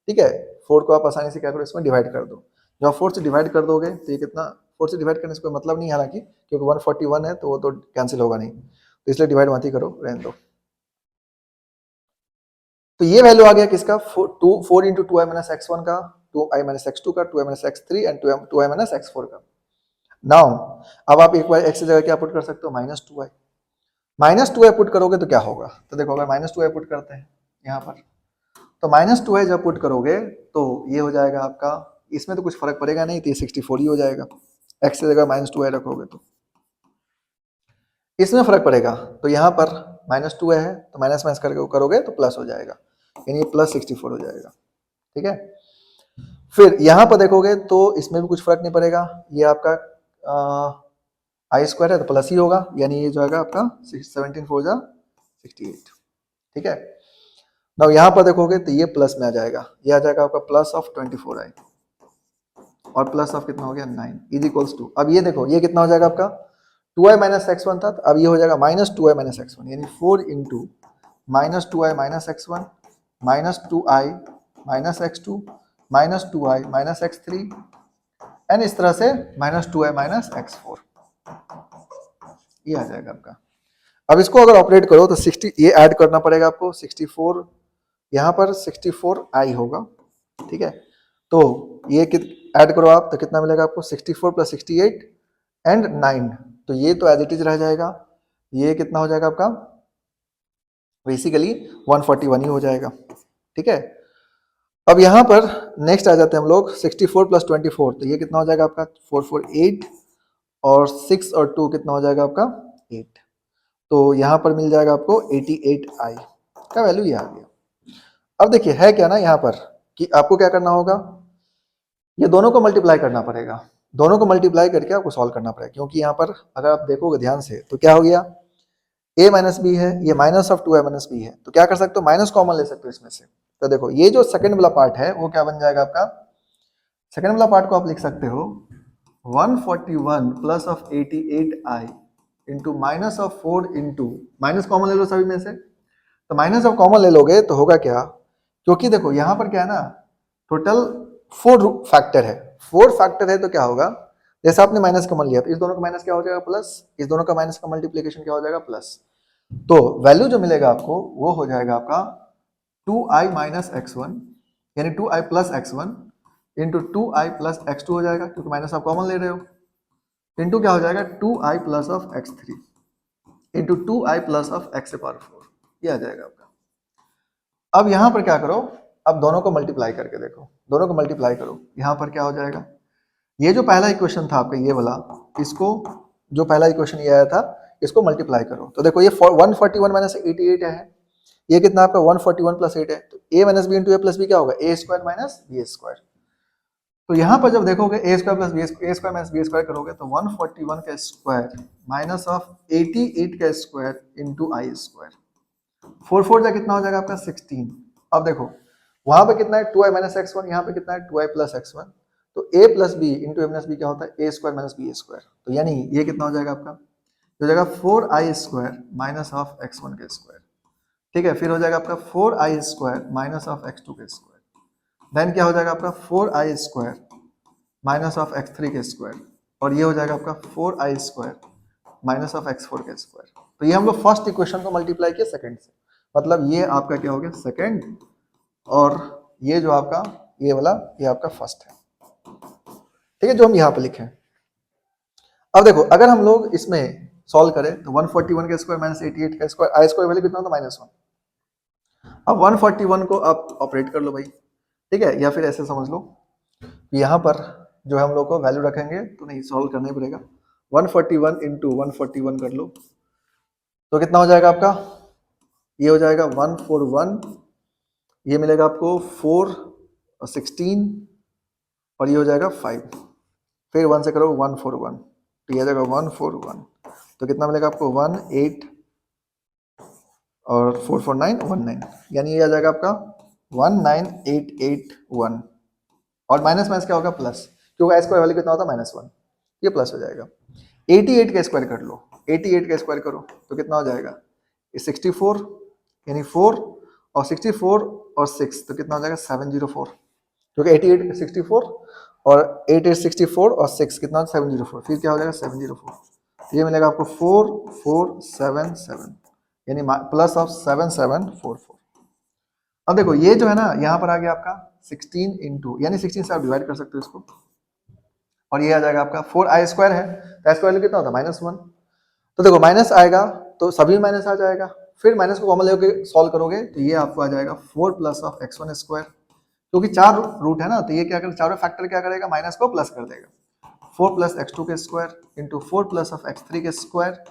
ठीक है, 4 को आप आसानी से क्या करो इसमें डिवाइड कर दो। जब आप 4 से डिवाइड कर दोगे तो ये कितना, 4 से डिवाइड करने से कोई मतलब नहीं है हालांकि, क्योंकि 141 है तो वो तो कैंसिल होगा नहीं, तो इसलिए डिवाइड मत ही करो, रहने दो। तो ये वैल्यू आ गया किसका 4 into 2i minus x one का, 2i माइनस एक्स टू का, 2i minus x three and 2i minus x four का। नाउ अब आप एक बार एक्स की जगह क्या पुट कर सकते हो minus 2i, minus 2i put करोगे तो क्या होगा, तो देखो अगर माइनस 2i पुट करते हैं यहाँ पर, तो माइनस 2i जब पुट करोगे तो ये हो जाएगा आपका, इसमें तो कुछ फर्क पड़ेगा नहीं, तो ये 64 ही हो जाएगा। एक्स की जगह माइनस 2i रखोगे तो इसमें फर्क पड़ेगा, तो यहाँ पर माइनस 2i है तो माइनस माइनस करके करोगे तो प्लस हो जाएगा, यानी ये प्लस 64 हो जाएगा। ठीक है, फिर यहाँ पर देखोगे तो इसमें भी कुछ फर्क नहीं पड़ेगा, ये आपका आई स्क्वायर है तो प्लस ही होगा, यानी ये जो आएगा आपका 17 4 जा 68। ठीक है, नाउ यहाँ पर देखोगे तो ये प्लस में आ जाएगा, ये आ जाएगा आपका प्लस ऑफ 24i और प्लस ऑफ कितना हो गया 9 इज इक्वल्स टू, अब ये देखो ये कितना हो जाएगा आपका 2i माइनस एक्स वन था, तो अब ये हो जाएगा minus 2i minus x one, यानी 4 into minus 2i minus x one minus 2i minus x two minus 2i minus x three and इस तरह से minus 2i minus x four, ये आ जाएगा आपका। अब इसको अगर ऑपरेट करो तो 60 ये ऐड करना पड़ेगा आपको, 64 यहाँ पर 64i होगा। ठीक है, तो ये ऐड करो आप तो कितना मिलेगा आपको 64 प्लस 68 एंड 9, तो ये तो एज इट इज रह जाएगा, ये कितना हो जाएगा आपका बेसिकली 141 ही हो जाएगा। ठीक है, अब यहाँ पर नेक्स्ट आ जाते हैं हम लोग 64 प्लस 24, तो ये कितना हो जाएगा आपका 448 और 6 और 2 कितना हो जाएगा आपका 8, तो यहाँ पर मिल जाएगा आपको 88i का वैल्यू ये आ गया। अब देखिए है क्या ना यहाँ पर कि आपको क्या करना होगा, ये दोनों को मल्टीप्लाई करना पड़ेगा, दोनों को मल्टीप्लाई करके आपको सॉल्व करना पड़ेगा, क्योंकि यहाँ पर अगर आप देखोगे ध्यान से तो क्या हो गया a माइनस बी है, ये minus of 2i minus B है, तो क्या कर सकते हो माइनस कॉमन ले सकते हो इसमें से। तो देखो ये जो सेकंड वाला पार्ट है वो क्या बन जाएगा आपका, सेकंड वाला पार्ट को आप लिख सकते हो 141 plus of 88i into minus of 4 into minus common ले लो सभी में से, तो माइनस ऑफ कॉमन ले लोगे तो होगा क्या, क्योंकि देखो यहाँ पर क्या है ना टोटल 4 फैक्टर है, 4 फैक्टर है तो क्या होगा, जैसे आपने माइनस कॉमन लिया तो इस दोनों का माइनस क्या हो जाएगा प्लस, इस दोनों का माइनस का मल्टीप्लीकेशन क्या हो जाएगा प्लस, तो वैल्यू जो मिलेगा आपको वो हो जाएगा आपका 2i माइनस एक्स वन, यानी 2i plus x one into 2i plus x two हो जाएगा, क्योंकि माइनस आप कॉमन ले रहे हो, इंटू क्या हो जाएगा 2i plus of x three into 2i plus of x power 4, ये आ जाएगा आपका। अब यहां पर क्या करो, अब दोनों को मल्टीप्लाई करके देखो, दोनों को मल्टीप्लाई करो, यहां पर क्या हो जाएगा, ये जो पहला इक्वेशन था आपका ये वाला, इसको जो पहला इक्वेशन ये आया था इसको मल्टीप्लाई करो, तो देखो ये 141 माइनस 88 है, ये कितना आपका 141 प्लस 8 है, तो a minus b into a plus b क्या होगा a square minus b square, तो यहाँ पर जब देखोगे a square plus b square minus b square करोगे तो 141 का स्क्वायर माइनस ऑफ 88 का स्क्वायर इंटू आई स्क्वायर, 4 4 जा कितना हो जाएगा आपका 16। अब देखो वहां पे कितना है 2i माइनस एक्स वन, यहाँ पे कितना है 2i प्लस एक्स वन, तो a plus b into a minus b क्या होता है a square minus b square, तो यानी ये कितना हो जाएगा आपका हो जाएगा 4i² माइनस ऑफ x1 के स्क्वायर, ठीक है। फिर हो जाएगा आपका 4i² माइनस ऑफ x2 के स्क्वायर, देन क्या हो जाएगा आपका 4i² माइनस ऑफ x3 के स्क्वायर, और ये हो जाएगा आपका 4i² माइनस ऑफ x4 के स्क्वायर। तो ये हम लोग फर्स्ट इक्वेशन को मल्टीप्लाई किया सेकंड से, मतलब ये आपका क्या हो गया सेकंड, और ये जो आपका ये वाला ये आपका फर्स्ट है, ठीक है, जो हम यहाँ पे लिखे। अब देखो अगर हम लोग इसमें सॉल्व करें तो 141 का स्क्वायर माइनस 88 का स्क्वायर, आई स्क्वायर वैल्यू कितना होता है -1। अब 141 को आप ऑपरेट कर लो भाई, ठीक है, या फिर ऐसे समझ लो कि यहाँ पर जो है हम लोग को वैल्यू रखेंगे तो नहीं सॉल्व करना ही पड़ेगा। 141 इंटू 141 कर लो तो कितना हो जाएगा आपका, ये हो जाएगा 141, ये मिलेगा आपको 4 और 16, और ये हो जाएगा 5, फिर 1 से करो 141, तो ये आ जाएगा 141, तो कितना मिलेगा आपको 18 और 44919, यानी ये आ जाएगा आपका 19881, और माइनस माइनस क्या होगा प्लस, क्योंकि आई स्क्वायर वैल्यू कितना होता है -1, ये प्लस हो जाएगा। 88 का स्क्वायर कर लो, 88 का स्क्वायर करो तो कितना हो जाएगा, 64 यानी 4 और 64 और 6 तो कितना हो जाएगा 704, क्योंकि 88 64 और 88 64 और 6 कितना 704, फिर क्या हो जाएगा 704, तो ये मिलेगा आपको 4477, यानी प्लस ऑफ 7744। अब देखो ये जो है ना यहाँ पर आ गया आपका 16 इंटू, यानी 16 से आप डिवाइड कर सकते हो इसको, और ये आ जाएगा आपका 4i² है, तो आई स्क्वायर कितना होता है -1, तो देखो माइनस आएगा तो सभी माइनस आ जाएगा, फिर माइनस को कॉमन लेके सॉल्व करोगे तो ये आपको आ जाएगा 4 प्लस ऑफ x1², क्योंकि 4 रूट है ना, तो ये क्या करेगा, चारों फैक्टर क्या करेगा, माइनस को प्लस कर देगा, 4 प्लस x2 के square into 4 plus of x3 के स्क्वायर,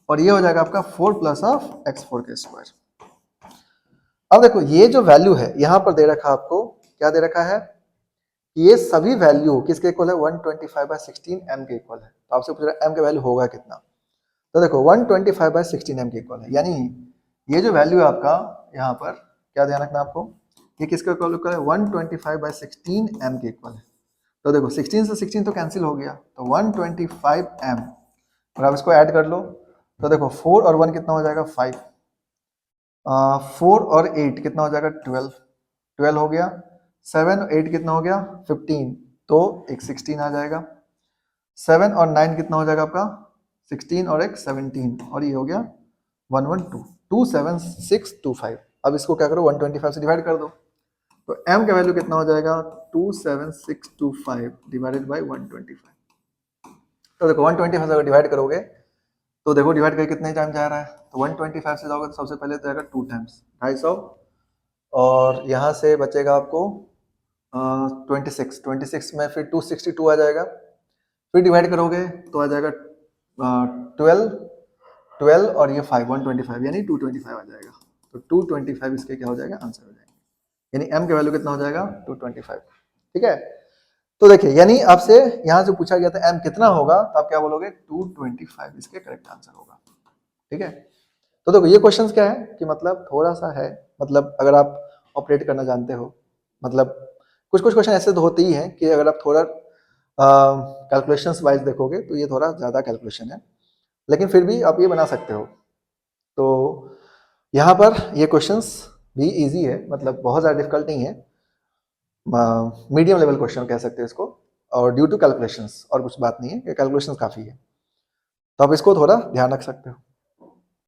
और ये हो जाएगा आपका 4 प्लस ऑफ x4 के स्क्वायर। अब देखो ये जो वैल्यू है यहाँ पर दे रखा आपको, क्या दे रखा है, ये सभी वैल्यू किसके इक्वल है, 125/16 m के इक्वल है। तो आपसे पूछ रहा है m का वैल्यू होगा कितना, तो देखो 125/16 m के इक्वल है, यानी ये जो वैल्यू है आपका यहाँ पर क्या ध्यान रखना आपको, ये किसके इक्वल है, 125/16 m के इक्वल है। तो देखो 16 से 16 तो कैंसिल हो गया, तो 125 m, और आप इसको ऐड कर लो तो देखो 4 और 1 कितना हो जाएगा 5, 4 और 8 कितना हो जाएगा 12, 12 हो गया, 7 और 8 कितना हो गया 15, तो एक 16 आ जाएगा, 7 और 9 कितना हो जाएगा आपका 16 और एक 17, और ये हो गया 112, 27625। अब इसको क्या करो 125 से डिवाइड कर दो, तो m का वैल्यू कितना हो जाएगा 27625 डिवाइडेड बाय 125। तो देखो 125 अगर डिवाइड करोगे तो देखो डिवाइड करके कितने टाइम जा रहा है, तो 125 से जाओगे तो सबसे पहले तो जाएगा 2 टाइम्स 250, और यहाँ से बचेगा आपको 26 में फिर 262 आ जाएगा, फिर डिवाइड करोगे तो आ जाएगा 12 और ये 5 125, यानी 225 आ जाएगा, तो 225 इसके क्या हो जाएगा आंसर हो जाएगा, यानी m का वैल्यू कितना हो जाएगा 225, ठीक है। तो देखिए यानी आपसे यहाँ से पूछा गया था m कितना होगा, तो आप क्या बोलोगे 225 इसके करेक्ट आंसर होगा, ठीक है। तो देखो ये क्वेश्चंस क्या है कि मतलब थोड़ा सा है, मतलब अगर आप ऑपरेट करना जानते हो, मतलब कुछ कुछ क्वेश्चन ऐसे तो होते ही हैं कि अगर आप थोड़ा कैलकुलेशंस वाइज देखोगे तो ये थोड़ा ज़्यादा कैलकुलेशन है, लेकिन फिर भी आप ये बना सकते हो। तो यहाँ पर ये क्वेश्चंस भी इजी है, मतलब बहुत ज़्यादा डिफिकल्ट नहीं है, मीडियम लेवल क्वेश्चन कह सकते हैं इसको, और ड्यू टू कैलकुलेशंस, और कुछ बात नहीं है, कैलकुलेशंस काफ़ी है, तो आप इसको थोड़ा ध्यान रख सकते हो।